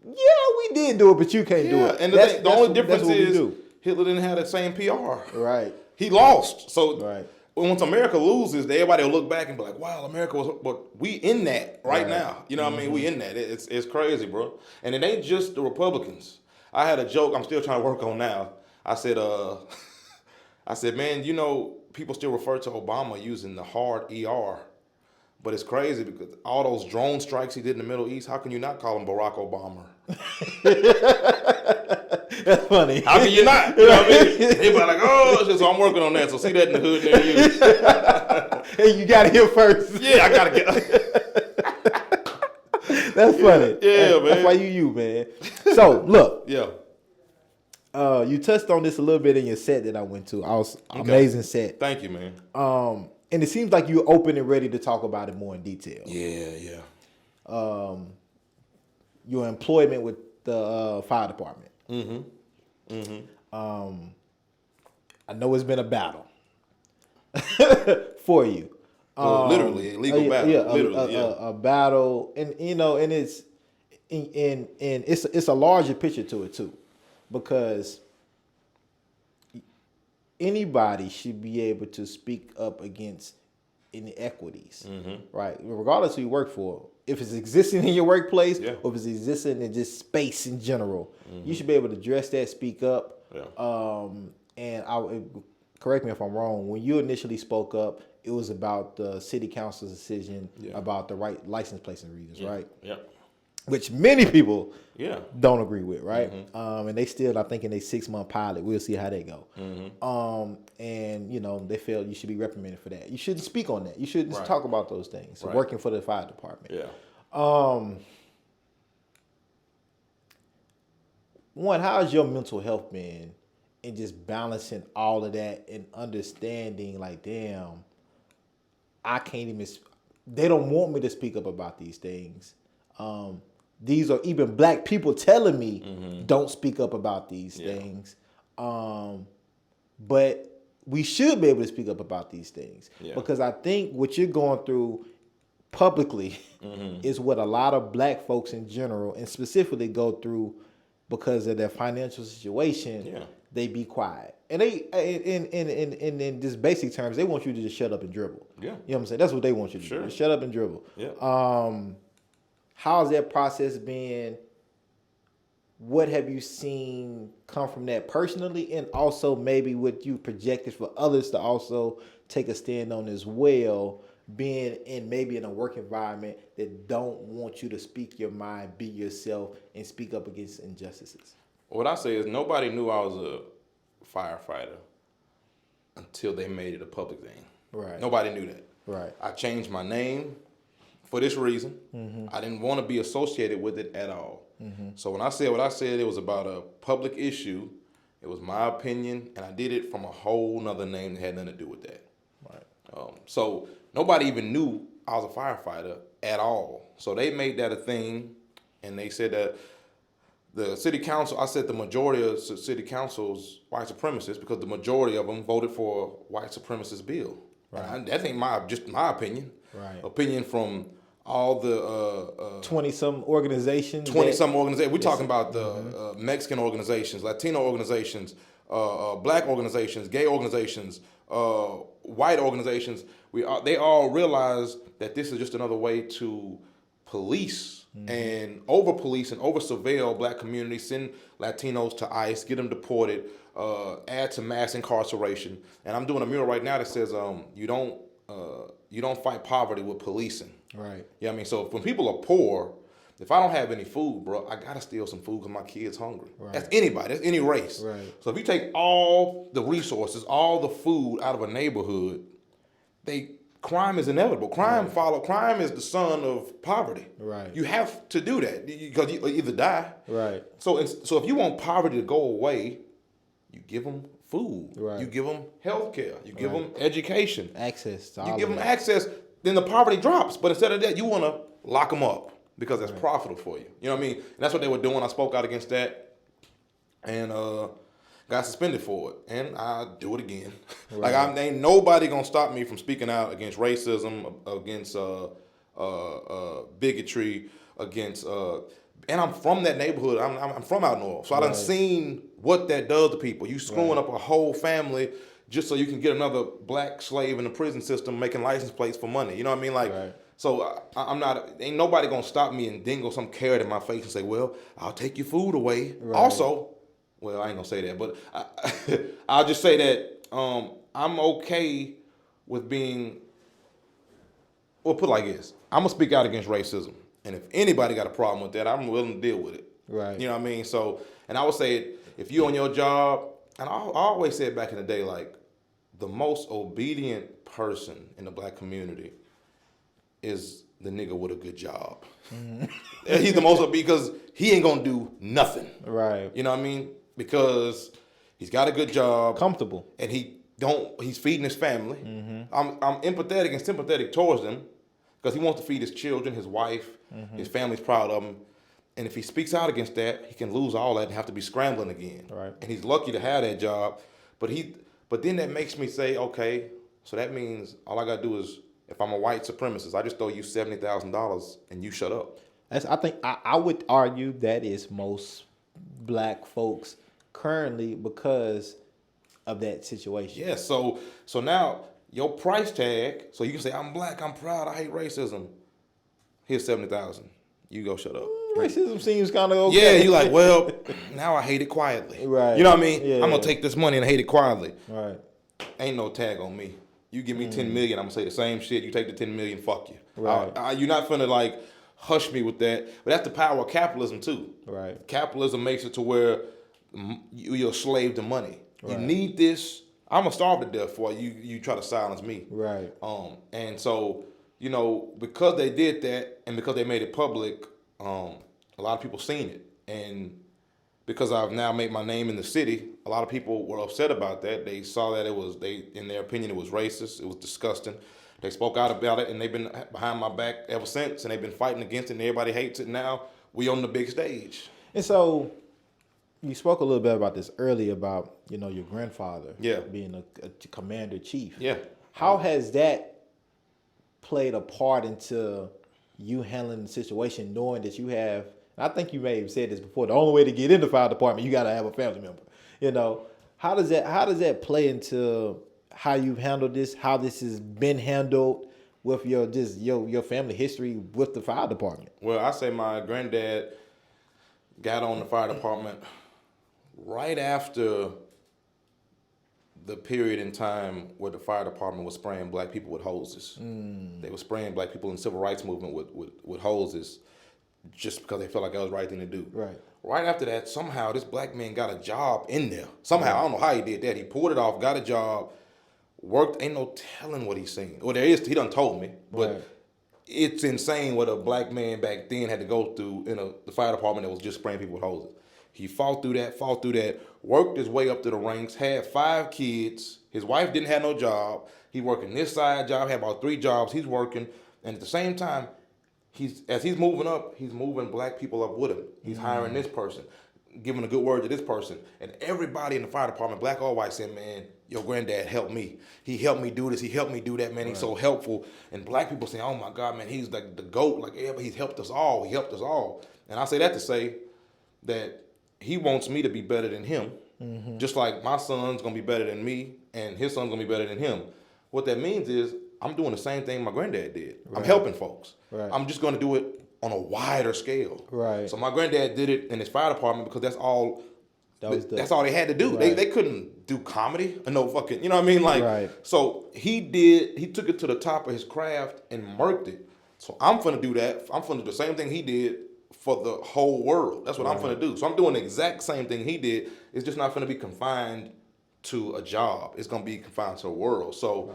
A: Yeah, we did do it, but you can't do
C: Yeah,
A: it.
C: and
A: That's-
C: the
A: that's
C: only
A: what-
C: difference
A: that's what we
C: is
A: do.
C: Hitler didn't have the same PR.
A: Right.
C: He lost. So
A: Right.
C: once America loses, everybody will look back and be like, wow, America was, but we in that right
A: Right.
C: now. You know what I mean? We in that. It's crazy, bro. And it ain't just the Republicans. I had a joke I'm still trying to work on now. I said, man, you know, people still refer to Obama using the hard ER. But it's crazy because all those drone strikes he did in the Middle East, how can you not call him Barack Obama?
A: That's funny.
C: How can you not? You know what I mean? They be like, oh, shit, so I'm working on that. So see that in the hood near you.
A: Hey, you got to hear first.
C: Yeah, I gotta get.
A: That's funny.
C: Yeah, man.
A: That's why you, man. So, look,
C: Yeah.
A: you touched on this a little bit in your set that I went to. Amazing set.
C: Thank you, man.
A: And it seems like you're open and ready to talk about it more in detail.
C: Yeah.
A: Your employment with the fire department. I know it's been a battle for you.
C: Literally, a legal battle.
A: Yeah,
C: Literally,
A: a battle, and you know, and it's a larger picture to it too, because anybody should be able to speak up against inequities, right? Regardless of who you work for. If it's existing in your workplace,
C: Yeah.
A: or if it's existing in just space in general, you should be able to address that, speak up.
C: Yeah.
A: And correct me if I'm wrong. When you initially spoke up, it was about the city council's decision about the right license plate readers, right?
C: Yeah.
A: Which many people
C: Yeah.
A: don't agree with, right? And they still, I think, in a 6-month pilot. We'll see how they go. And you know, they feel you should be reprimanded for that. You shouldn't speak on that. You shouldn't
C: Right.
A: talk about those things.
C: Right.
A: Working for the fire department.
C: Yeah.
A: One, how's your mental health been in just balancing all of that and understanding, like, damn, I can't even. They don't want me to speak up about these things. These are even black people telling me don't speak up about these things. But we should be able to speak up about these things because I think what you're going through publicly is what a lot of black folks in general and specifically go through because of their financial situation.
C: Yeah.
A: They be quiet, and they in just basic terms, they want you to just shut up and dribble.
C: Yeah.
A: You know what I'm saying? That's what they want you to do. Just shut up and dribble.
C: Yeah.
A: How's that process been? What have you seen come from that personally, and also maybe what you projected for others to also take a stand on as well, being in a work environment that don't want you to speak your mind, be yourself, and speak up against injustices?
C: What I say is nobody knew I was a firefighter until they made it a public thing.
A: Right.
C: Nobody knew that.
A: Right.
C: I changed my name for this reason. I didn't want to be associated with it at all. So when I said what I said, it was about a public issue. It was my opinion, and I did it from a whole nother name that had nothing to do with that.
A: Right.
C: So nobody even knew I was a firefighter at all. So they made that a thing, and they said that the city council, I said the majority of city council's white supremacists because the majority of them voted for a white supremacist bill. Right. That ain't just my opinion.
A: Right.
C: Opinion from all the
A: 20-some organizations.
C: 20-some organizations. We're talking about the Mexican organizations, Latino organizations, black organizations, gay organizations, white organizations. They all realize that this is just another way to police and over police and over surveil black communities, send Latinos to ICE, get them deported, add to mass incarceration. And I'm doing a mural right now that says, you don't fight poverty with policing.
A: Right.
C: You know what I mean? So when people are poor, if I don't have any food, bro, I gotta steal some food because my kid's hungry.
A: Right.
C: That's anybody. That's any race.
A: Right.
C: So if you take all the resources, all the food out of a neighborhood, crime is inevitable. Crime is the son of poverty.
A: Right.
C: You have to do that because you either die.
A: Right.
C: So if you want poverty to go away, you give them food.
A: Right.
C: You give them health care. You give them education.
A: Access to
C: You
A: all
C: give
A: of
C: them
A: that.
C: access, then the poverty drops. But instead of that, you want to lock them up because that's profitable for you. You know what I mean? And that's what they were doing. I spoke out against that and got suspended for it. And I'll do it again.
A: Right.
C: Like, ain't nobody going to stop me from speaking out against racism, against bigotry, against... and I'm from that neighborhood. I'm from out north. So I done seen what that does to people. You screwing up a whole family just so you can get another black slave in the prison system making license plates for money. You know what I mean? Like, so I'm not, ain't nobody gonna stop me and dingle some carrot in my face and say, well, I'll take your food away. Right. Also, well, I ain't gonna say that, but I'll just say that I'm okay with being, well, put it like this. I'm gonna speak out against racism. And if anybody got a problem with that, I'm willing to deal with it.
A: Right.
C: You know what I mean? So, and I would say, if you on your job, and I always said back in the day, like, the most obedient person in the black community is the nigga with a good job. Mm-hmm. He's the most obedient because he ain't gonna do nothing.
A: Right.
C: You know what I mean? Because he's got a good job.
A: Comfortable.
C: And he's feeding his family. Mm-hmm. I'm empathetic and sympathetic towards him because he wants to feed his children, his wife, his family's proud of him. And if he speaks out against that, he can lose all that and have to be scrambling again. Right. And he's lucky to have that job. But then that makes me say, okay, so that means all I gotta do is, if I'm a white supremacist, I just throw you $70,000 and you shut up.
A: I think I would argue that is most black folks currently because of that situation.
C: Yeah, so now your price tag, so you can say, I'm black, I'm proud, I hate racism. Here's $70,000. You go shut up.
A: Racism seems kind of okay.
C: Yeah, you like, well, now I hate it quietly. Right. You know what I mean?
A: Yeah,
C: I'm gonna take this money and hate it quietly.
A: Right.
C: Ain't no tag on me. You give me 10 million, I'm gonna say the same shit. You take the 10 million, fuck you.
A: Right.
C: You're not finna like hush me with that. But that's the power of capitalism too.
A: Right.
C: Capitalism makes it to where you're a slave to money.
A: Right.
C: You need this. I'm gonna starve to death for you. You try to silence me.
A: Right.
C: And so, you know, because they did that and because they made it public, a lot of people seen it. And because I've now made my name in the city, a lot of people were upset about that. They saw that in their opinion, it was racist. It was disgusting. They spoke out about it, and they've been behind my back ever since, and they've been fighting against it, and everybody hates it. Now we on the big stage.
A: And so you spoke a little bit about this earlier about, you know, your grandfather being a commander chief.
C: Yeah.
A: How has that played a part into you handling the situation, knowing that you have, I think you may have said this before, the only way to get in the fire department, you got to have a family member. You know, how does that play into how you've handled this, how this has been handled with your family history with the fire department?
C: Well, I say my granddad got on the fire department right after the period in time where the fire department was spraying black people with hoses. They were spraying black people in the civil rights movement with hoses just because they felt like that was the right thing to do.
A: Right.
C: Right after that, somehow this black man got a job in there. Somehow, I don't know how he did that. He pulled it off, got a job, worked, ain't no telling what he's seen. Well, there is, he done told me, but it's insane what a black man back then had to go through in the fire department that was just spraying people with hoses. He fought through that, worked his way up to the ranks, had 5 kids. His wife didn't have no job. He working this side job, had about 3 jobs. He's working. And at the same time, as he's moving up, he's moving black people up with him. He's hiring this person, giving a good word to this person. And everybody in the fire department, black or white, said, man, your granddad helped me. He helped me do this. He helped me do that, man. He's so helpful. And black people say, oh my God, man, he's like the GOAT. Like, everybody, he's helped us all. He helped us all. And I say that to say that he wants me to be better than him. Just like my son's gonna be better than me and his son's gonna be better than him. What that means is I'm doing the same thing my granddad did. I'm helping folks. I'm just gonna do it on a wider scale.
A: Right.
C: So my granddad did it in his fire department because that's all that's all they had to do.
A: Right.
C: They couldn't do comedy or no fucking, you know what I mean? Like,
A: Right.
C: so he took it to the top of his craft and murked it. So I'm finna do that. I'm finna do the same thing he did for the whole world. That's what I'm finna do. So I'm doing the exact same thing he did. It's just not finna be confined to a job. It's gonna be confined to a world. So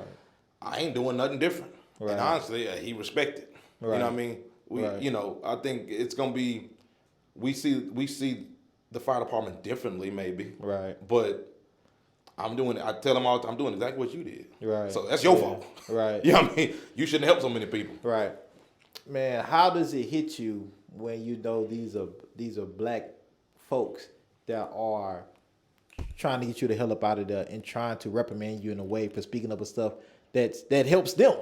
C: I ain't doing nothing different.
A: Right.
C: And honestly, he respected. You know what I mean? You know, I think it's gonna be. We see the fire department differently, maybe.
A: Right.
C: But I'm doing it. I tell them all the time, I'm doing exactly what you did.
A: Right.
C: So that's your fault.
A: Right.
C: You know what I mean? You shouldn't help so many people.
A: Right. Man, how does it hit you when you know these are black folks that are trying to get you the hell up out of there and trying to reprimand you in a way for speaking up of stuff that helps them?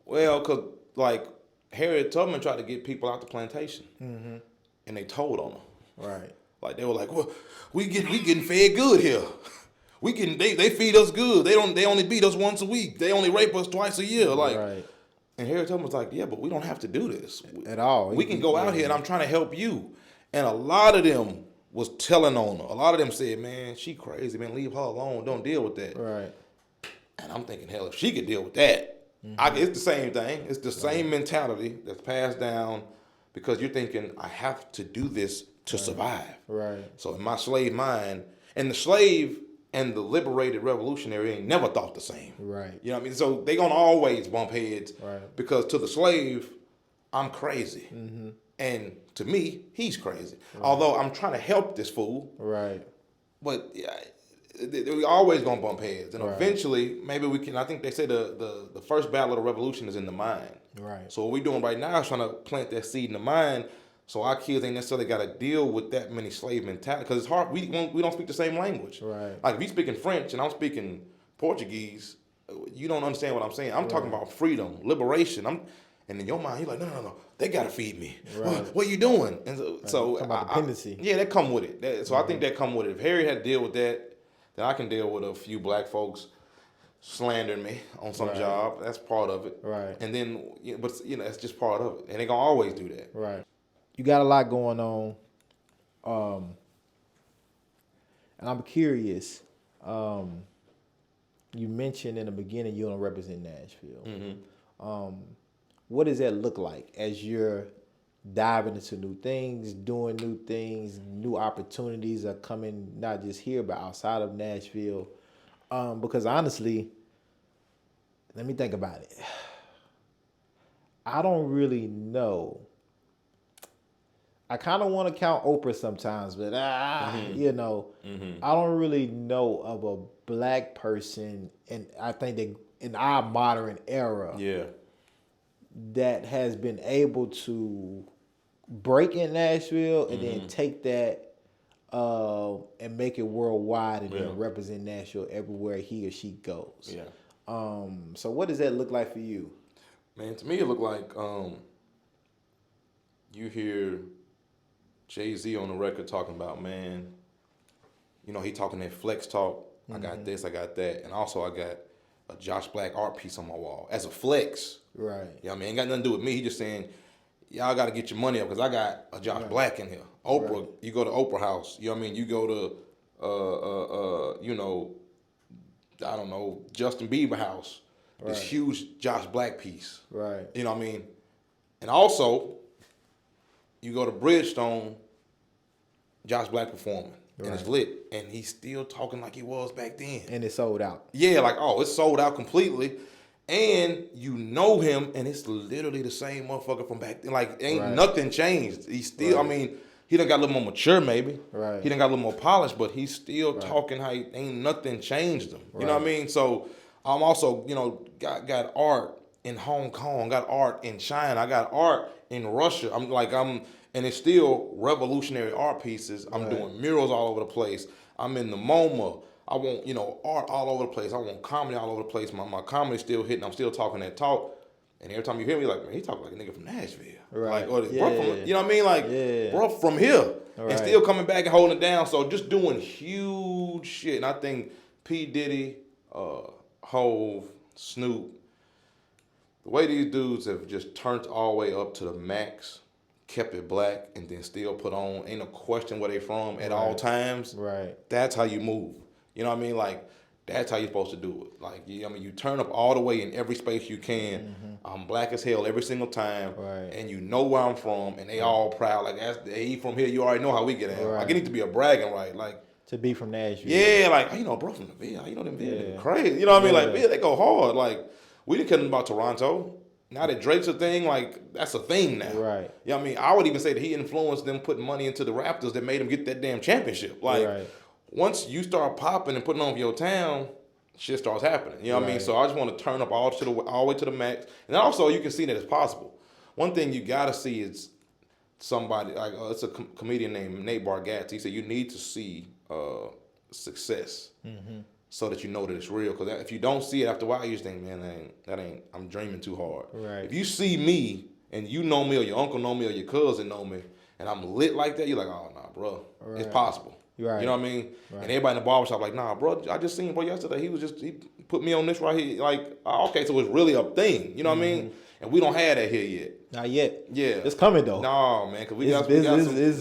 C: Well, cause like Harriet Tubman tried to get people out the plantation, and they told on them.
A: Right.
C: Like they were like, well, we getting fed good here. They feed us good. They only beat us once a week. They only rape us twice a year. Like,
A: Right.
C: and Harriet Tubman was like, yeah, but we don't have to do this
A: At all.
C: We can go out here, and I'm trying to help you. And a lot of them was telling on her. A lot of them said, man, she crazy, man. Leave her alone. Don't deal with that.
A: Right.
C: And I'm thinking, hell, if she could deal with that, it's the same thing. It's the same mentality that's passed down because you're thinking, I have to do this to survive.
A: Right.
C: So in my slave mind, and the slave and the liberated revolutionary ain't never thought the same.
A: Right.
C: You know what I mean? So they gonna always bump heads.
A: Right.
C: Because to the slave, I'm crazy. And to me, he's crazy. Right. Although I'm trying to help this fool.
A: Right.
C: But yeah, we always gonna bump heads. And eventually, maybe we can, I think they say the first battle of the revolution is in the mind.
A: Right.
C: So what we're doing right now is trying to plant that seed in the mind so our kids ain't necessarily got to deal with that many slave mentality. Because it's hard. We don't speak the same language.
A: Right.
C: Like if you speaking French and I'm speaking Portuguese, you don't understand what I'm saying. I'm talking about freedom, liberation. And in your mind, you're like, no. They got to feed me.
A: Right.
C: What are you doing? And so
A: about dependency.
C: yeah, that come with it. So I think that come with it. If Harry had to deal with that, then I can deal with a few black folks slandering me on some job. That's part of it.
A: Right.
C: And then, but it's just part of it. And they gonna always do that.
A: Right. You got a lot going on. And I'm curious. You mentioned in the beginning you don't represent Nashville. What does that look like as you're diving into new things, doing new things, new opportunities are coming not just here but outside of Nashville? Because honestly, let me think about it. I don't really know. I kind of want to count Oprah sometimes, but I don't really know of a black person, and I think that in our modern era, that has been able to break in Nashville and then take that and make it worldwide and then represent Nashville everywhere he or she goes.
C: Yeah.
A: So what does that look like for you?
C: Man, to me it looked like you hear Jay-Z on the record talking about, man, he talking that flex talk. I got this, I got that. And also I got a Josh Black art piece on my wall as a flex.
A: Right.
C: You know what I mean? Ain't got nothing to do with me. He just saying, y'all got to get your money up because I got a Josh Black in here. Oprah, you go to Oprah House. You know what I mean? You go to, I don't know, Justin Bieber house. This huge Josh Black piece.
A: Right.
C: You know what I mean? And also, you go to Bridgestone, Josh Black performing. And it's lit. And he's still talking like he was back then.
A: And it's sold out.
C: Yeah, like, it's sold out completely. And you know him, and it's literally the same motherfucker from back then. Like, ain't nothing changed. He's still, I mean, he done got a little more mature, maybe.
A: Right.
C: He done got a little more polished, but he's still talking how ain't nothing changed him. You know what I mean? So, I'm also, got art in Hong Kong, got art in China, I got art in Russia. And it's still revolutionary art pieces. I'm doing murals all over the place. I'm in the MoMA. I want, art all over the place. I want comedy all over the place. My comedy's still hitting. I'm still talking that talk. And every time you hear me, like, man, he talking like a nigga from Nashville.
A: Right.
C: Like, bro from, you know what I mean? Like, bro from here.
A: Right.
C: And still coming back and holding it down. So just doing huge shit. And I think P. Diddy, Hove, Snoop, the way these dudes have just turned all the way up to the max kept it black, and then still put on, ain't no question where they from at all times.
A: Right.
C: That's how you move. You know what I mean? Like, that's how you're supposed to do it. Like, you turn up all the way in every space you can. I'm black as hell every single time.
A: Right.
C: And you know where I'm from, and they all proud. Like, he from here, you already know how we get at.
A: Right.
C: Like, it needs to be a bragging right. Like,
A: To be from Nashville.
C: yeah, like, you know, bro from the Ville. You know them Ville, crazy. You know what I mean? Like, Ville, they go hard. Like, we didn't care about Toronto. Now that Drake's a thing, like, that's a thing now.
A: Right.
C: You know what I mean? I would even say that he influenced them putting money into the Raptors that made them get that damn championship. Like, once you start popping and putting on for your town, shit starts happening. You know what I mean? So I just want to turn up all the way to the max. And then also, you can see that it's possible. One thing you got to see is somebody, like, it's a comedian named Nate Bargatze. He said, you need to see success. So that you know that it's real. Because if you don't see it after a while, you just think, man, I'm dreaming too hard.
A: Right.
C: If you see me and you know me or your uncle know me or your cousin know me and I'm lit like that, you're like, oh, nah, bro. Right. It's possible.
A: Right.
C: You know what I mean?
A: Right.
C: And everybody in the barbershop like, nah, bro, I just seen bro yesterday. He put me on this right here. Like, oh, okay, so it's really a thing. You know what I mean? And we don't have that here yet.
A: Not yet.
C: Yeah.
A: It's coming, though.
C: No, man, because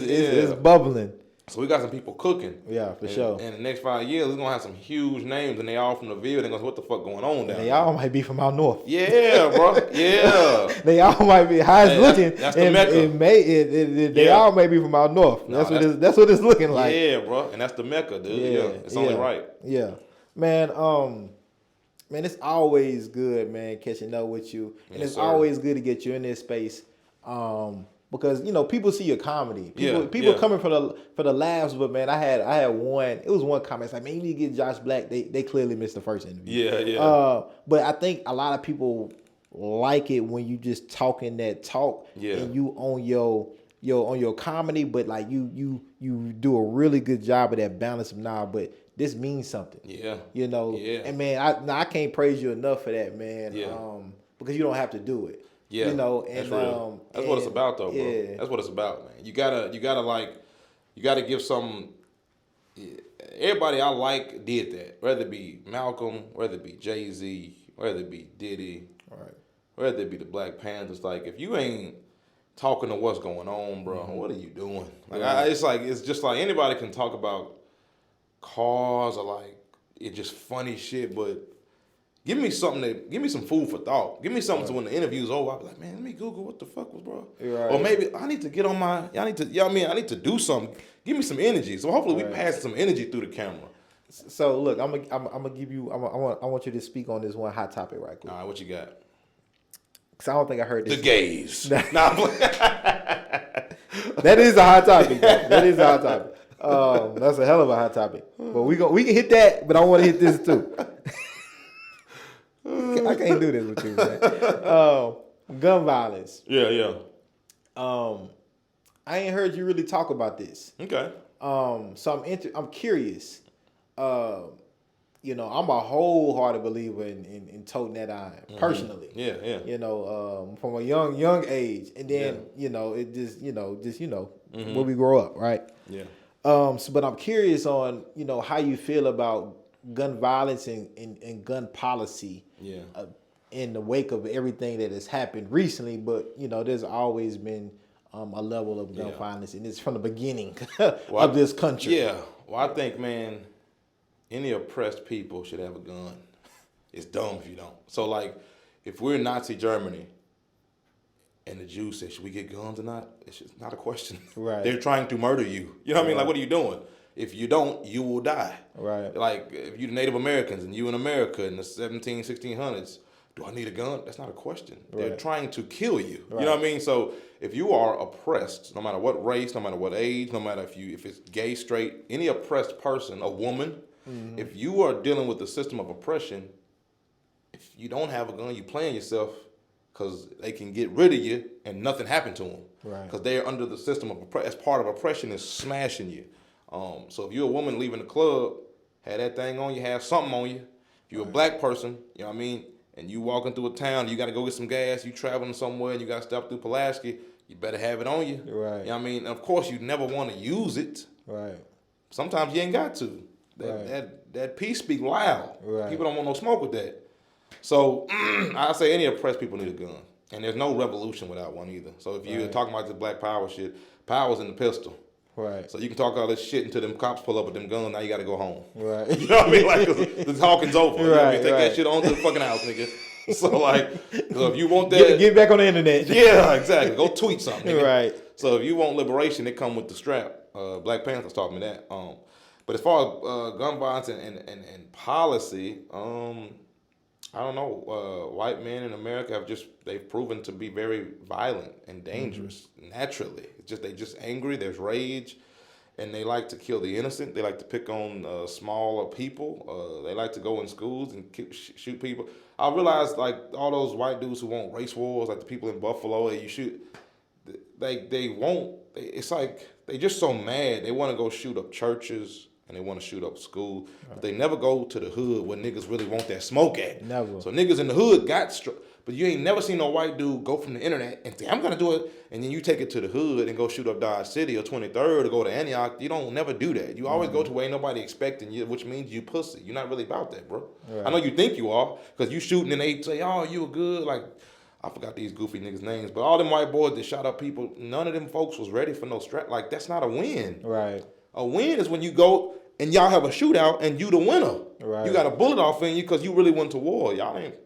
A: it's bubbling.
C: So we got some people cooking.
A: Yeah, for sure.
C: And the next 5 years, we're going to have some huge names, and they all from the Ville. They're going to say, what the fuck going on down there?
A: They all might be from out north.
C: Yeah, bro. Yeah.
A: They all might be high as looking.
C: That's the Mecca.
A: They all may be from out north.
C: No,
A: that's what it's looking like.
C: Yeah, bro. And that's the Mecca, dude. Yeah. It's only right.
A: Yeah. Man, it's always good, man, catching up with you. And it's always good to get you in this space. Because people see your comedy. People coming for the laughs, but man, I had one. It was one comment. It's like, man, you need to get Josh Black. They clearly missed the first interview.
C: Yeah.
A: But I think a lot of people like it when you just talking that talk.
C: Yeah.
A: And you on your comedy, but like you do a really good job of that balance of but this means something.
C: Yeah.
A: Yeah. And man, I can't praise you enough for that, man.
C: Yeah.
A: Because you don't have to do it.
C: Yeah,
A: and
C: that's real. That's what it's about, though, bro.
A: Yeah.
C: That's what it's about, man. You gotta give some. Everybody I like did that. Whether it be Malcolm, whether it be Jay-Z, whether it be Diddy,
A: right,
C: whether it be the Black Panthers. Like, if you ain't talking to what's going on, bro, what are you doing? Like, it's just like anybody can talk about cars or like it's just funny shit, but. Give me some food for thought. Give me something so when the interview's over, I'll be like, man, let me Google what the fuck was, bro.
A: Right.
C: Or maybe I need to get on I need to do something. Give me some energy. So hopefully we pass some energy through the camera.
A: So look, I'm gonna give you. I want you to speak on this one hot topic right quick.
C: All right, what you got?
A: Cause I don't think I heard this.
C: The gays.
A: That is a hot topic. Though. That is a hot topic. That's a hell of a hot topic. But we can hit that, but I want to hit this too. I can't do this with you, man. Gun violence.
C: Yeah.
A: I ain't heard you really talk about this.
C: Okay.
A: So I'm curious. I'm a wholehearted believer in toting that iron personally.
C: Yeah.
A: From a young age, and then it just when we grow up, right?
C: Yeah.
A: But I'm curious on how you feel about gun violence and gun policy.
C: Yeah.
A: In the wake of everything that has happened recently, but there's always been a level of gun violence, and it's from the beginning of this country.
C: Yeah. Well, I think, man, any oppressed people should have a gun. It's dumb if you don't. So, like, if we're in Nazi Germany and the Jews say, should we get guns or not? It's just not a question.
A: Right.
C: They're trying to murder you. You know what I mean? Like, what are you doing? If you don't, you will die.
A: Right.
C: Like, if you're the Native Americans and you in America in the 1600s, do I need a gun? That's not a question. They're trying to kill you.
A: Right.
C: You know what I mean? So if you are oppressed, no matter what race, no matter what age, no matter if it's gay, straight, any oppressed person, a woman, if you are dealing with the system of oppression, if you don't have a gun, you're playing yourself because they can get rid of you and nothing happened to them.
A: Right.
C: Because they are under the system of as part of oppression is smashing you. So if you're a woman leaving the club, have that thing on you, have something on you. If you're a black person, you know what I mean, and you walking through a town, you got to go get some gas, you traveling somewhere, and you got to stop through Pulaski, you better have it on you.
A: Right.
C: You know what I mean? And of course, you never want to use it.
A: Right.
C: Sometimes you ain't got to. That peace speak loud.
A: Right.
C: People don't want no smoke with that. So I say any oppressed people need a gun. And there's no revolution without one either. So if you're talking about this black power shit, power's in the pistol.
A: Right.
C: So you can talk all this shit until them cops pull up with them guns. Now you got to go home.
A: Right.
C: You know what I mean? Like, 'cause the talking's over. You know what I mean? Take
A: Right.
C: that shit on to the fucking house, nigga. So like, so if you want that,
A: Get back on the internet.
C: yeah, exactly. Go tweet something, nigga.
A: Right.
C: So if you want liberation, it come with the strap. Black Panthers taught me that. But as far as gun violence and policy, I don't know. White men in America they've proven to be very violent and dangerous naturally. It's just they just angry. There's rage, and they like to kill the innocent. They like to pick on smaller people. They like to go in schools and shoot people. I realize like all those white dudes who want race wars, like the people in Buffalo that you shoot. They won't. It's like they just so mad. They want to go shoot up churches. And they want to shoot up school, but they never go to the hood where niggas really want that smoke at.
A: Never.
C: So niggas in the hood got but you ain't never seen no white dude go from the internet and say, I'm gonna do it, and then you take it to the hood and go shoot up Dodge City or 23rd or go to Antioch. You don't never do that. You always go to where ain't nobody expecting you, which means you pussy. You're not really about that, bro. Right. I know you think you are, because you shooting and they say, oh, you were good. Like, I forgot these goofy niggas' names, but all them white boys that shot up people, none of them folks was ready for no strap. Like, that's not a win.
A: Right.
C: A win is when you go and y'all have a shootout and you the winner. Right. You got a bullet off in you because you really went to war. Y'all ain't.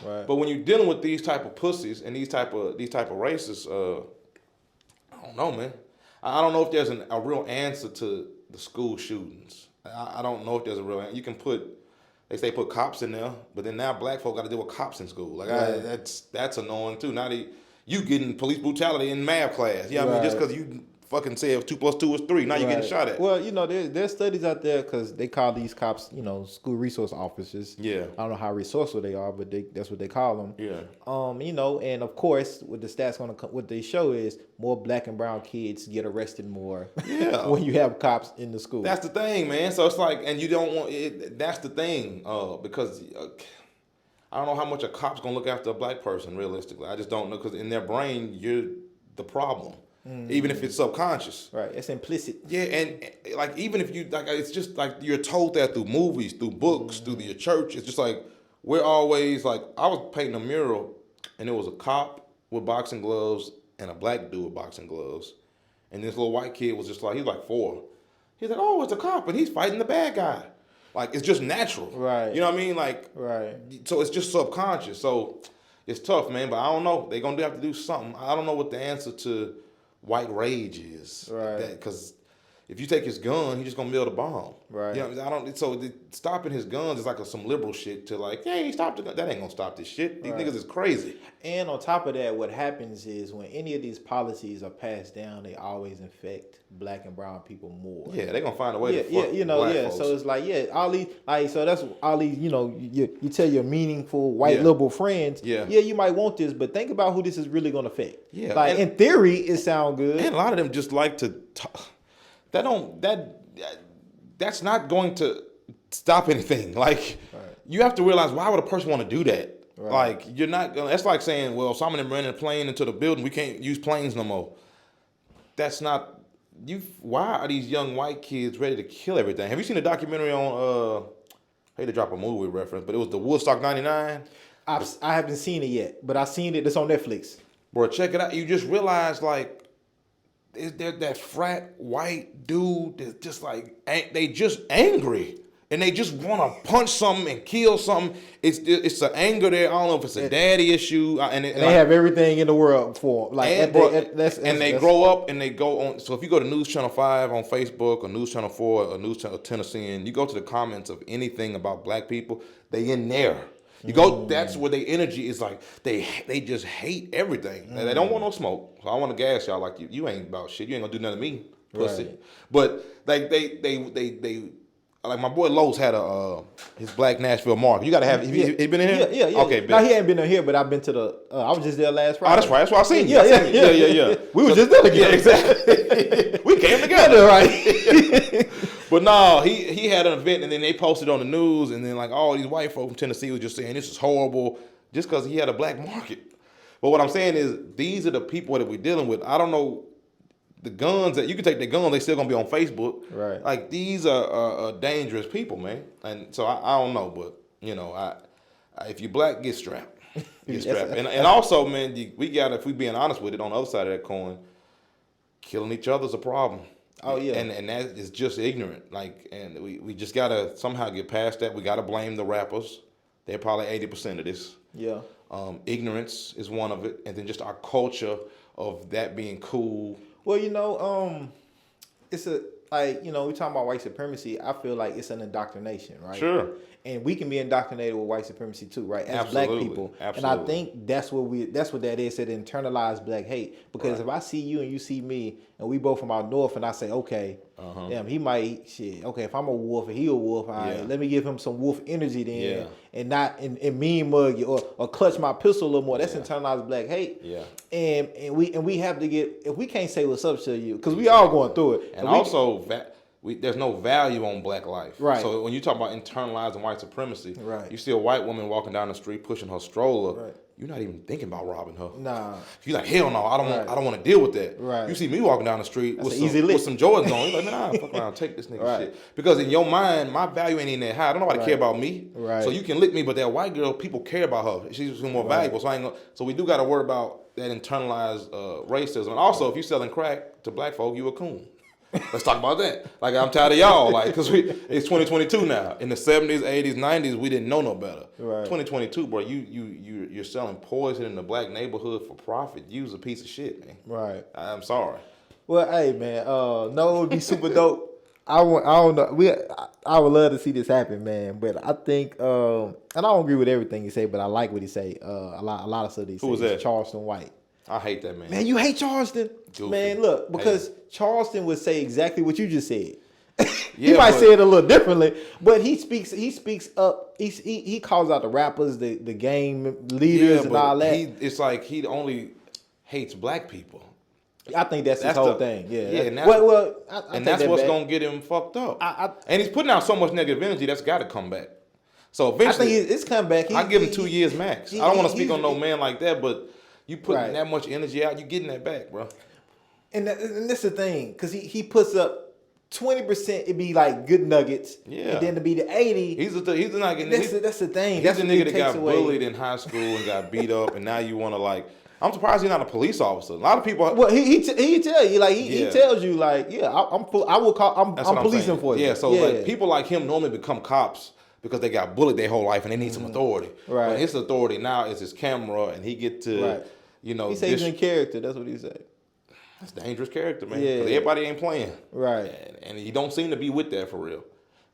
C: Right. But when you're dealing with these type of pussies and these type of races, I don't know, man. I don't know if there's a real answer to the school shootings. I don't know if there's a real answer. You can they say put cops in there, but then now black folk got to deal with cops in school. Like that's annoying too. Now you getting police brutality in math class. You know what I mean? Just because you fucking said 2 + 2 is 3. Now you're getting shot at.
A: Well, there's studies out there because they call these cops, school resource officers.
C: Yeah.
A: I don't know how resourceful they are, but that's what they call them.
C: Yeah.
A: And of course, what the stats what they show is more black and brown kids get arrested more.
C: Yeah.
A: when you have cops in the school.
C: That's the thing, man. So it's like, and you don't want it. That's the thing, because. I don't know how much a cop's gonna look after a black person realistically. I just don't know, because in their brain, you're the problem. Even if it's subconscious.
A: Right, it's implicit.
C: Yeah, and like even if you like, it's just like you're told that through movies, through books, through your church. It's just like we're always like, I was painting a mural, and it was a cop with boxing gloves and a black dude with boxing gloves, and this little white kid was just like, he's like 4. He's like, oh, it's a cop, and he's fighting the bad guy. Like, it's just natural. Right. You know what I mean? Like, right. So it's just subconscious. So it's tough, man. But I don't know. They're gonna have to do something. I don't know what the answer to white rage is. Right. Because if you take his gun, he's just gonna build a bomb. Right. You know, So stopping his guns is like some liberal shit to like, hey, stop the gun. That ain't gonna stop this shit. These niggas is crazy.
A: And on top of that, what happens is when any of these policies are passed down, they always infect black and brown people more.
C: Yeah, they're gonna find a way to fuck black folks.
A: So it's like, all these, so that's all these, you tell your meaningful white liberal friends, you might want this, but think about who this is really gonna affect. Yeah. Like, in theory, it sounds good.
C: And a lot of them just like to that's not going to stop anything. Like, you have to realize, why would a person want to do that? Right. Like, you're not gonna. That's like saying, well, some of them ran a plane into the building. We can't use planes no more. That's not. Why are these young white kids ready to kill everything? Have you seen a documentary on? I hate to drop a movie reference, but it was the Woodstock '99.
A: I haven't seen it yet, but I've seen it. It's on Netflix.
C: Bro, check it out. You just realize, like, is there that frat white dude that's just like, they just angry. And they just want to punch something and kill something. It's an anger there. I don't know if it's a daddy issue. And
A: they have everything in the world for them. Like,
C: and they grow up and they go on. So if you go to News Channel 5 on Facebook or News Channel 4 or News Channel Tennessee, and you go to the comments of anything about black people, they in there. You go. That's where their energy is like. They just hate everything. They don't want no smoke. So I want to gas y'all like you ain't about shit. You ain't gonna do nothing to me, pussy. Right. But like they. Like my boy Lowe's had his Black Nashville market. You gotta have. He been in here?
A: Yeah.
C: Okay.
A: No, he ain't been in here, but I've been to the. I was just there last Friday.
C: Oh, that's right. That's why I seen you.
A: Yeah. We were just there together.
C: Yeah, exactly. We came together, right? But no, he had an event, and then they posted on the news, and then like all these white folks from Tennessee was just saying this is horrible, just because he had a black market. But what I'm saying is, these are the people that we're dealing with. I don't know. The guns that you can take the guns, they still gonna be on Facebook. Right. Like, these are dangerous people, man. And so I don't know, but if you black, get strapped. Get strapped. And also, man, we got, if we being honest with it, on the other side of that coin, killing each other's a problem.
A: Oh yeah.
C: And that is just ignorant. Like, and we just gotta somehow get past that. We gotta blame the rappers. They're probably 80% of this.
A: Yeah.
C: Ignorance is one of it, and then just our culture of that being cool.
A: Well, it's we talking about white supremacy. I feel like it's an indoctrination, right?
C: Sure.
A: And we can be indoctrinated with white supremacy too, right? As
C: Absolutely.
A: Black people.
C: Absolutely.
A: And I think that's what that is, that internalized Black hate. Because if I see you and you see me and we both from out north and I say, okay, damn, he might okay, if I'm a wolf and he a wolf, all right, let me give him some wolf energy then and not and mean mug you or clutch my pistol a little more. That's internalized Black hate.
C: Yeah.
A: And we have to get, if we can't say what's up to you, because we all going through it.
C: And also there's no value on Black life.
A: Right.
C: So when you talk about internalizing white supremacy,
A: right,
C: you see a white woman walking down the street pushing her stroller.
A: Right.
C: You're not even thinking about robbing her.
A: Nah.
C: You're like, hell no, I don't want to deal with that.
A: Right.
C: You see me walking down the street with some Jordans on. You're like, nah, fuck around, take this nigga shit. Because in your mind, my value ain't even that high. Don't nobody care about me.
A: Right.
C: So you can lick me, but that white girl, people care about her. She's more valuable. So we do got to worry about that internalized racism. And also, if you selling crack to Black folk, you a coon. Let's talk about that. Like, I'm tired of y'all. Like, because it's 2022 now. In the 70s, 80s, 90s, we didn't know no better.
A: Right.
C: 2022, bro, you're selling poison in the Black neighborhood for profit. You's a piece of shit, man.
A: Right.
C: I'm sorry.
A: Well, hey, man, no, it would be super dope. I don't know. I would love to see this happen, man. But I think, and I don't agree with everything he say, but I like what he say. A lot of stuff he say.
C: Who was that?
A: Charleston White.
C: I hate that, man.
A: Man, you hate Charleston?
C: Goofy.
A: Man, look, because Charleston would say exactly what you just said.
C: Yeah,
A: he might say it a little differently, but he speaks up. He calls out the rappers, the game leaders, and all that.
C: It's like he only hates Black people.
A: I think that's his whole thing. Yeah.
C: And
A: that's
C: what's gonna get him fucked up. And he's putting out so much negative energy that's got to come back. So eventually,
A: I think it's come back.
C: I give him 2 years max. I don't want to speak on no man like that, but you putting that much energy out, you getting that back, bro.
A: And that's the thing, because he puts up 20%, it'd be like good nuggets.
C: Yeah.
A: And then to be the 80.
C: He's not getting.
A: That's the thing.
C: He's the nigga that got bullied in high school and got beat up, and now you want to like. I'm surprised he's not a police officer. A lot of people.
A: Well, he tell you like he tells you like I'm policing for you.
C: Yeah. So like people like him normally become cops because they got bullied their whole life and they need some authority.
A: Right.
C: But his authority now is his camera, and he get to
A: He says he's in character. That's what he said.
C: That's dangerous character, man.
A: Yeah.
C: Because everybody ain't playing.
A: Right.
C: And he don't seem to be with that for real.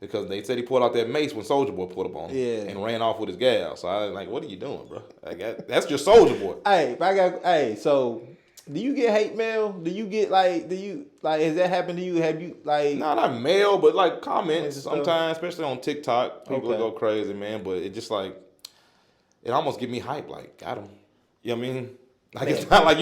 C: Because they said he pulled out that mace when Soulja Boy put up on him and ran off with his gal. So I was like, what are you doing, bro? That's just Soulja Boy.
A: So do you get hate mail? Do you get has that happened to you? Have you like
C: not mail, but like comments sometimes, especially on TikTok. People go crazy, man. But it just like it almost give me hype, like got him. You know what I mean? Like it's not like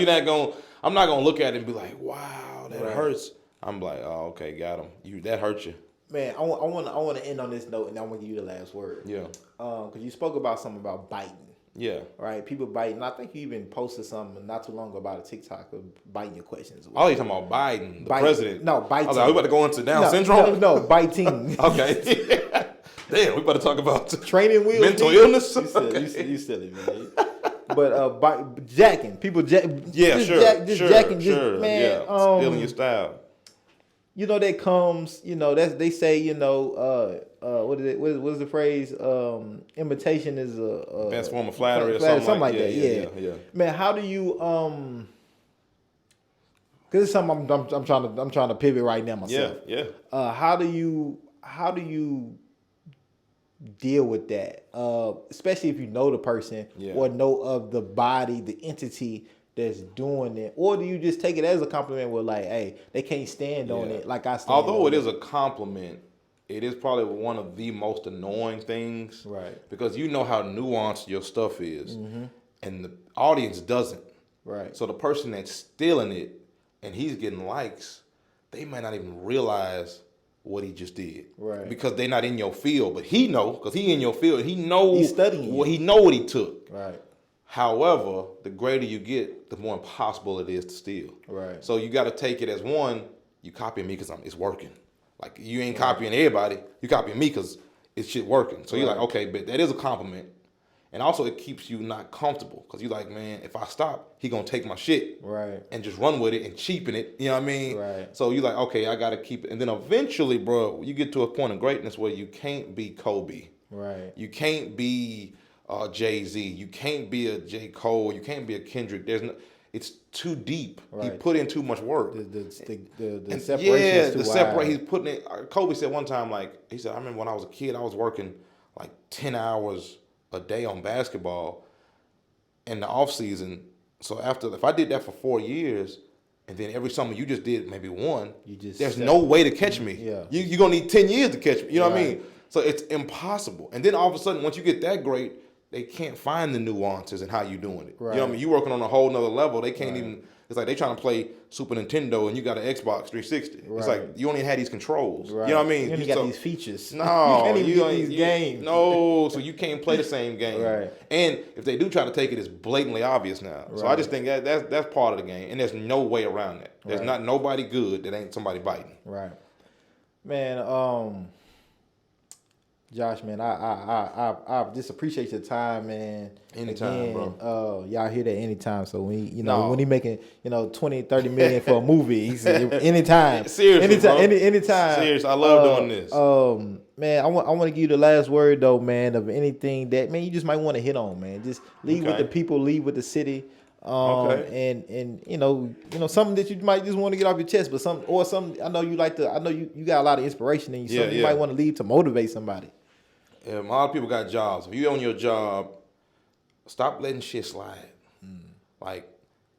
C: I'm not gonna look at it and be like, wow, that hurts. I'm like, oh, okay, got him. That hurt you.
A: Man, I want to end on this note, and I want to give you the last word.
C: Yeah.
A: Because you spoke about something about biting.
C: Yeah.
A: Right? People biting. I think you even posted something not too long ago about a TikTok of biting your questions.
C: Oh, you're talking about Biden, the president.
A: No, biting.
C: I was like, we about to go into Down syndrome?
A: No, biting.
C: Okay. Damn, we about to talk about
A: training wheels.
C: Mental illness?
A: You silly, man. But jacking. People jacking.
C: Jacking.
A: Man,
C: stealing your style.
A: You know that comes. You know they say. You know what is it? What is the phrase? Imitation is a
C: best form of flattery or something like that. Yeah.
A: Man, how do you Because it's something I'm trying to pivot right now myself.
C: Yeah.
A: How do you deal with that? Especially if you know the person or know of the body, the entity that's doing it, or do you just take it as a compliment with like, hey, they can't stand on it like I stand.
C: Although
A: on
C: it is a compliment, it is probably one of the most annoying things,
A: right?
C: Because you know how nuanced your stuff is, and the audience doesn't,
A: right?
C: So the person that's stealing it and he's getting likes, they might not even realize what he just did,
A: right?
C: Because they're not in your field, but he know because he in your field. He know
A: he's studying.
C: Well, he know what he took,
A: right?
C: However, the greater you get, the more impossible it is to steal.
A: Right.
C: So you got to take it as one, you copying me because it's working. Like you ain't copying everybody, you copying me because it's shit working. So you're like, okay, but that is a compliment. And also it keeps you not comfortable because you're like, man, if I stop, he gonna take my shit
A: Right.
C: and just run with it and cheapen it. You know what I mean?
A: Right.
C: So you're like, okay, I gotta keep it. And then eventually, bro, you get to a point of greatness where you can't be Kobe.
A: Right.
C: You can't be Jay-Z. You can't be a J. Cole. You can't be a Kendrick. It's too deep. He
A: Right.
C: put in too much work.
A: The
C: And
A: separation is too wide.
C: He's putting it. Kobe said one time, like, he said, I remember when I was a kid, I was working like 10 hours a day on basketball in the off season. So if I did that for 4 years, and then every summer you just did maybe one, there's no way to catch me.
A: Yeah.
C: You're going to need 10 years to catch me. You know what I
A: Right.
C: mean? So it's impossible. And then all of a sudden, once you get that great, they can't find the nuances and how you doing it.
A: Right.
C: You know what I mean? You working on a whole nother level. They can't
A: Right.
C: even. It's like they trying to play Super Nintendo and you got an Xbox 360.
A: Right.
C: It's like you only had these controls.
A: Right.
C: You know what I mean?
A: You only got these features.
C: No,
A: you can't even get
C: ain't-
A: these games.
C: No, so you can't play the same game.
A: Right.
C: And if they do try to take it, it's blatantly obvious now. So I
A: Right.
C: just think that's part of the game, and there's no way around that. There's
A: Right.
C: not nobody good that ain't somebody biting.
A: Right. Man, Josh, man, I just appreciate your time, man.
C: Anytime, bro.
A: Y'all hear that anytime. So when
C: No.
A: when he making 20, 30 million for a movie, he said anytime.
C: Seriously,
A: anytime,
C: bro.
A: anytime.
C: Seriously, I love doing this.
A: Man, I want to give you the last word though, man, of anything that man you just might want to hit on, man. Just leave with
C: Okay.
A: the people, leave with the city.
C: Okay.
A: And something that you might just want to get off your chest, but some I know you got a lot of inspiration in you.
C: Yeah,
A: Something you
C: yeah.
A: might want to leave to motivate somebody.
C: A lot of people got jobs. If you own your job, stop letting shit slide. Like,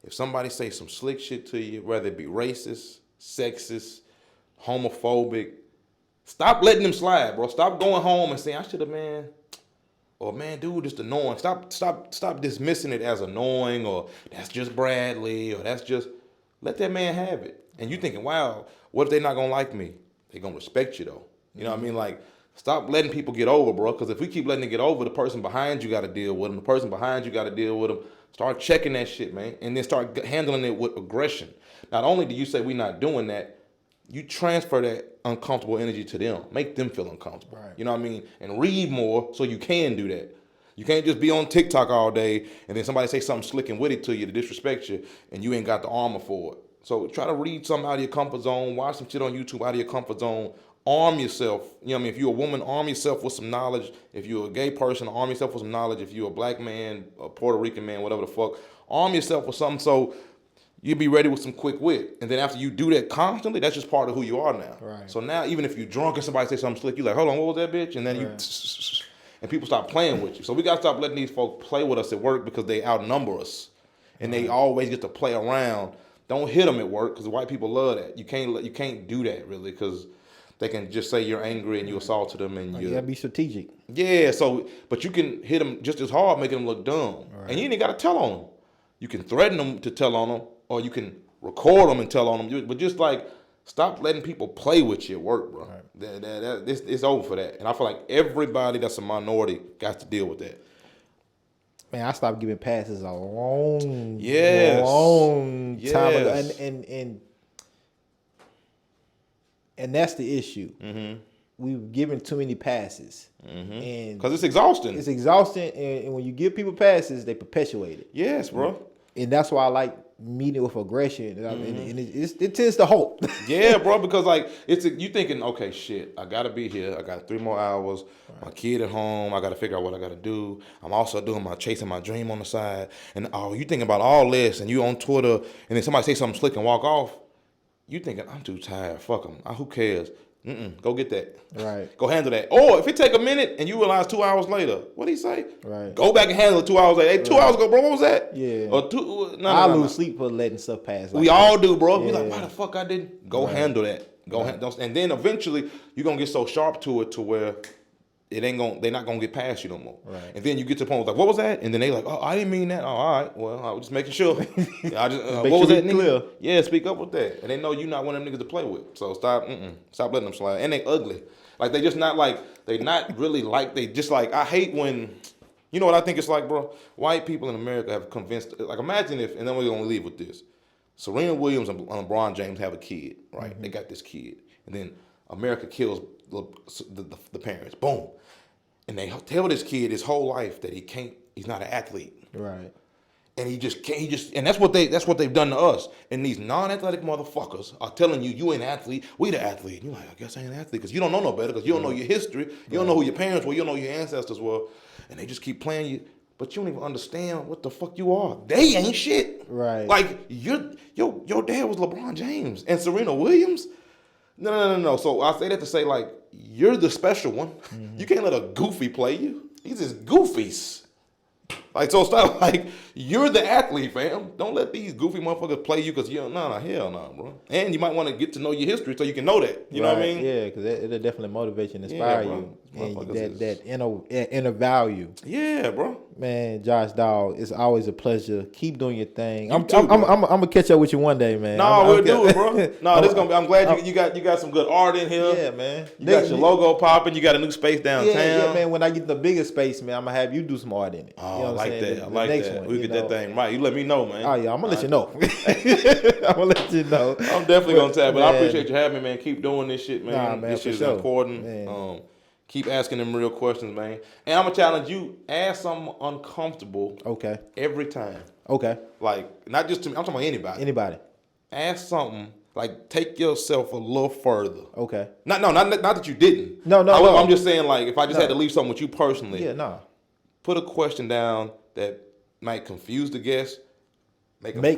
C: if somebody say some slick shit to you, whether it be racist, sexist, homophobic, stop letting them slide, bro. Stop going home and saying, I should have, man. Or, man, dude, just annoying. Stop dismissing it as annoying, or that's just Bradley, or that's just, let that man have it. And you thinking, wow, what if they not gonna like me? They gonna respect you though. You know what I mean? Like, stop letting people get over, bro. Because if we keep letting it get over, the person behind you got to deal with them. The person behind you got to deal with them. Start checking that shit, man. And then start handling it with aggression. Not only do you say we're not doing that, you transfer that uncomfortable energy to them. Make them feel uncomfortable.
A: Right.
C: You know what I mean? And read more so you can do that. You can't just be on TikTok all day and then somebody say something slick and witty to you to disrespect you and you ain't got the armor for it. So try to read something out of your comfort zone. Watch some shit on YouTube out of your comfort zone. Arm yourself. You know what I mean? If you're a woman, arm yourself with some knowledge. If you're a gay person, arm yourself with some knowledge. If you're a black man, a Puerto Rican man, whatever the fuck, arm yourself with something so you'll be ready with some quick wit. And then after you do that constantly, that's just part of who you are now.
A: Right.
C: So now even if you're drunk and somebody say something slick, you're like, hold on, what was that bitch? And then you and people stop playing with you. So we gotta stop letting these folk play with us at work because they outnumber us. And they always get to play around. Don't hit them at work because white people love that. You can't do that really because they can just say you're angry and you assaulted them and
A: You gotta be strategic.
C: yeah. So, but you can hit them just as hard, making them look dumb, and you ain't got to tell on them. You can threaten them to tell on them, or you can record them and tell on them. But just like stop letting people play with you at work, bro. Right. It's over for that. And I feel like everybody that's a minority got to deal with that.
A: Man, I stopped giving passes a long time ago, and that's the issue. Mm-hmm. We've given too many passes, and
C: Because it's exhausting.
A: it's exhausting. And when you give people passes, they perpetuate it.
C: Yes, bro.
A: And that's why I like meeting with aggression, and it tends to hope.
C: Yeah, bro, because like you thinking, okay, shit, I gotta be here. I got 3 more hours. Right. My kid at home. I gotta figure out what I gotta do. I'm also doing chasing my dream on the side. And you thinking about all this, and you on Twitter, and then somebody say something slick and walk off. You thinking, I'm too tired. Fuck them. Who cares? Go get that.
A: Right.
C: Go handle that. Or if it take a minute and you realize 2 hours later, what did he say?
A: Right.
C: Go back and handle it 2 hours later. Hey, 2 hours ago, bro, what was that?
A: Yeah.
C: Or two.
A: I lose sleep for letting stuff pass.
C: We all do, bro. We
A: Yeah.
C: like, why the fuck I didn't? Go handle that. And then eventually you're gonna get so sharp to it to where they're not gonna get past you no more.
A: Right.
C: And then you get to the point where like, what was that? And then they like, oh, I didn't mean that. Oh, all right. Well, I was just making sure. What was that, nigga? Clear. Yeah, speak up with that. And they know you're not one of them niggas to play with. So stop letting them slide. And they ugly. Like they just not like they not really like they just like I hate when. You know what I think it's like, bro? White people in America have convinced, like imagine if, and then we're going to leave with this. Serena Williams and LeBron James have a kid, right? They got this kid. And then America kills the parents. Boom. and they tell this kid his whole life that he's not an athlete.
A: Right.
C: And he just can't. And that's what they've done to us. And these non-athletic motherfuckers are telling you ain't an athlete. We the athlete. And you're like, I guess I ain't an athlete because you don't know no better. Because you don't know your history. You don't know who your parents were. You don't know who your ancestors were. And they just keep playing you. But you don't even understand what the fuck you are. They ain't shit.
A: Right.
C: Like your dad was LeBron James and Serena Williams. No. So I say that to say like you're the special one. Mm-hmm. You can't let a goofy play you. These is goofies. Like, so stop, like, you're the athlete, fam. Don't let these goofy motherfuckers play you because hell no, bro. And you might want to get to know your history so you can know that. You know what I mean?
A: Yeah, because it'll definitely motivate you and inspire you. And that inner value.
C: Yeah, bro.
A: Man, Josh, dog, it's always a pleasure. Keep doing your thing. I'm
C: too,
A: gonna catch up with you one day, man.
C: We'll do it, bro. No, this gonna be. I'm glad you got some good art in here.
A: Yeah, man.
C: You got your logo popping. You got a new space downtown.
A: Yeah, man. When I get the bigger space, man, I'm gonna have you do some art in it.
C: Oh,
A: you know
C: I like that. I like that. We get that thing right. You let me know, man.
A: Oh yeah, I'm gonna let you know. I'm gonna let you know.
C: I'm definitely gonna tap. But I appreciate you having me, man. Keep doing this shit, man.
A: Nah, man,
C: this shit is
A: sure.
C: important.
A: Man.
C: Keep asking them real questions, man. And I'm gonna challenge you. Ask something uncomfortable.
A: Okay.
C: Every time.
A: Okay.
C: Like not just to me. I'm talking about anybody.
A: Anybody.
C: Ask something. Like take yourself a little further.
A: Okay.
C: Not that you didn't.
A: No.
C: I'm just saying like if I just had to leave something with you personally.
A: Yeah. No.
C: Put a question down that might confuse the guest. Make
A: me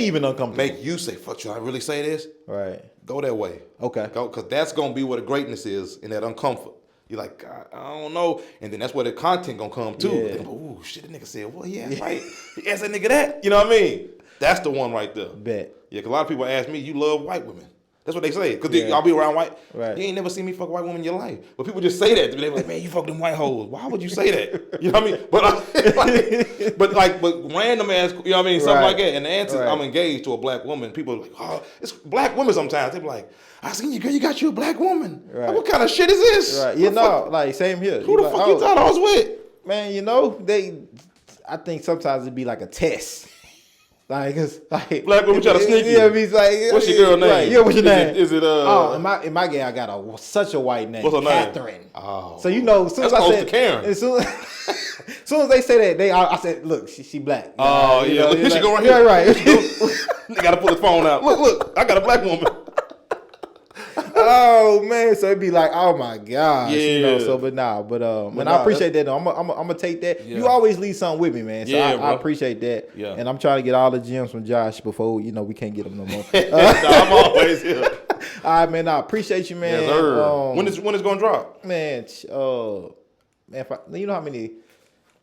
A: even uncomfortable.
C: Make you say, "Fuck, should I really say this?"
A: Right.
C: Go that way.
A: Okay.
C: Go, because that's gonna be where the greatness is in that uncomfort. You're like, I don't know, and then that's where the content gonna come too.
A: Yeah.
C: Ooh, shit, the nigga said, well, yeah, right. He asked that nigga that. You know what I mean? That's the one right there.
A: Bet.
C: Yeah, because a lot of people ask me, you love white women. That's what they say. Because y'all be around white.
A: Right.
C: You ain't never seen me fuck a white woman in your life. But people just say that. They're like, man, you fuck them white hoes. Why would you say that? You know what I mean? But random ass, you know what I mean? Something like that. And the answer is, I'm engaged to a black woman. People are like, oh, it's black women sometimes. They be like, I seen you, girl, you got you a black woman.
A: Right.
C: Like, what kind of shit is this?
A: Right. You know, like, same here.
C: Who the fuck you thought I was with?
A: Man, I think sometimes it'd be like a test. Like, it's like
C: black women try to sneak you.
A: Yeah, he's like,
C: what's your girl name?
A: Right. Yeah, what's your name?
C: Is it
A: in my game, I got such a white name.
C: What's her name?
A: Catherine.
C: Oh.
A: So as soon as I said
C: Karen.
A: As soon as they say that, I said, look, she black.
C: Oh yeah, look, here she go right here.
A: Yeah, right.
C: They gotta pull his phone out. Look, I got a black woman.
A: Oh man, so it'd be like, oh my gosh,
C: yeah.
A: man, I appreciate that. Though. I'm gonna take that. Yeah. You always leave something with me, man. So I appreciate that. Yeah. And I'm trying to get all the gems from Josh before we can't get them no more.
C: I'm always here.
A: All right, man. I appreciate you, man.
C: Yes, sir. When is gonna drop?
A: Man, you know how many.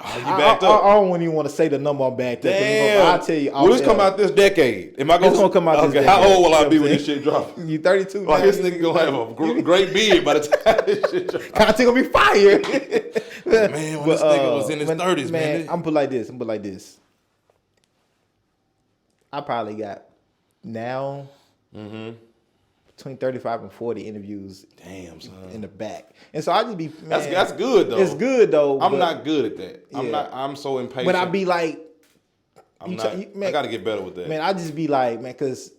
C: You backed up.
A: I don't even want to say the number I'm backed up.
C: Damn.
A: I'll tell you.
C: Will this come out this decade? Am I gonna?
A: It's gonna come out this decade.
C: How old will I be when this shit drop?
A: You 32.
C: Like this nigga gonna have a great beard by the time this shit drop.
A: Content gonna be fire.
C: Man, when this nigga was in his 30s, man.
A: I'm put like this. I probably got now between 35 and 40 interviews.
C: Damn, son.
A: In the back. And so I just be, man.
C: That's good though.
A: It's good though.
C: I'm not good at that.
A: Yeah.
C: I'm so impatient.
A: But I be like,
C: I gotta get better with that.
A: Man, I just be like, man, because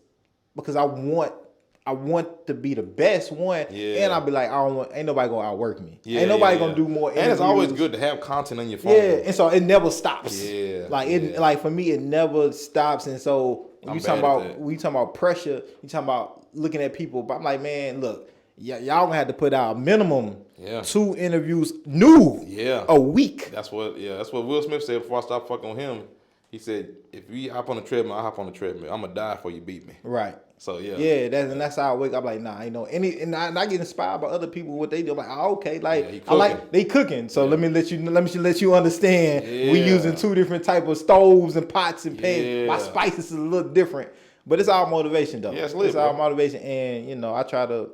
A: I want to be the best one. Yeah. And I be like, ain't nobody gonna outwork me. Yeah, ain't nobody gonna do more interviews.
C: And it's always good to have content on your phone.
A: Yeah, and so it never stops.
C: Yeah.
A: Like for me, it never stops. And so when you talking about pressure, you talking about looking at people, but I'm like, man, look, y'all gonna have to put out a minimum 2 interviews a week.
C: That's what Will Smith said before I stopped fucking with him. He said, if you hop on the treadmill, I hop on the treadmill. I'm gonna die before you beat me.
A: Right.
C: So
A: that's how I wake up. Like, nah, I know and I get inspired by other people what they do. I'm like, okay, like
C: I
A: like they cooking. So let me let you understand. We using 2 different type of stoves and pots and pans.
C: Yeah.
A: My spices is a little different, but it's all motivation though.
C: Yeah, it's
A: all motivation, and I try to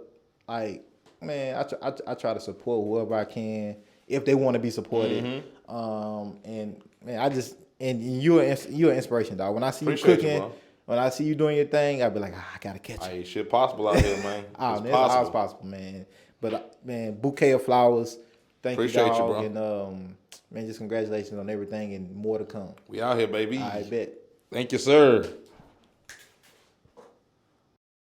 A: I try to support whoever I can if they want to be supported. And man, you're an inspiration, dog. When I see you cooking. When I see you doing your thing, I'll be like, I gotta catch you.
C: Ain't shit possible out here, man.
A: It's possible, man. But man, bouquet of flowers. Appreciate you, dog. And man, just congratulations on everything and more to come.
C: We out here, baby.
A: I bet.
C: Thank you, sir.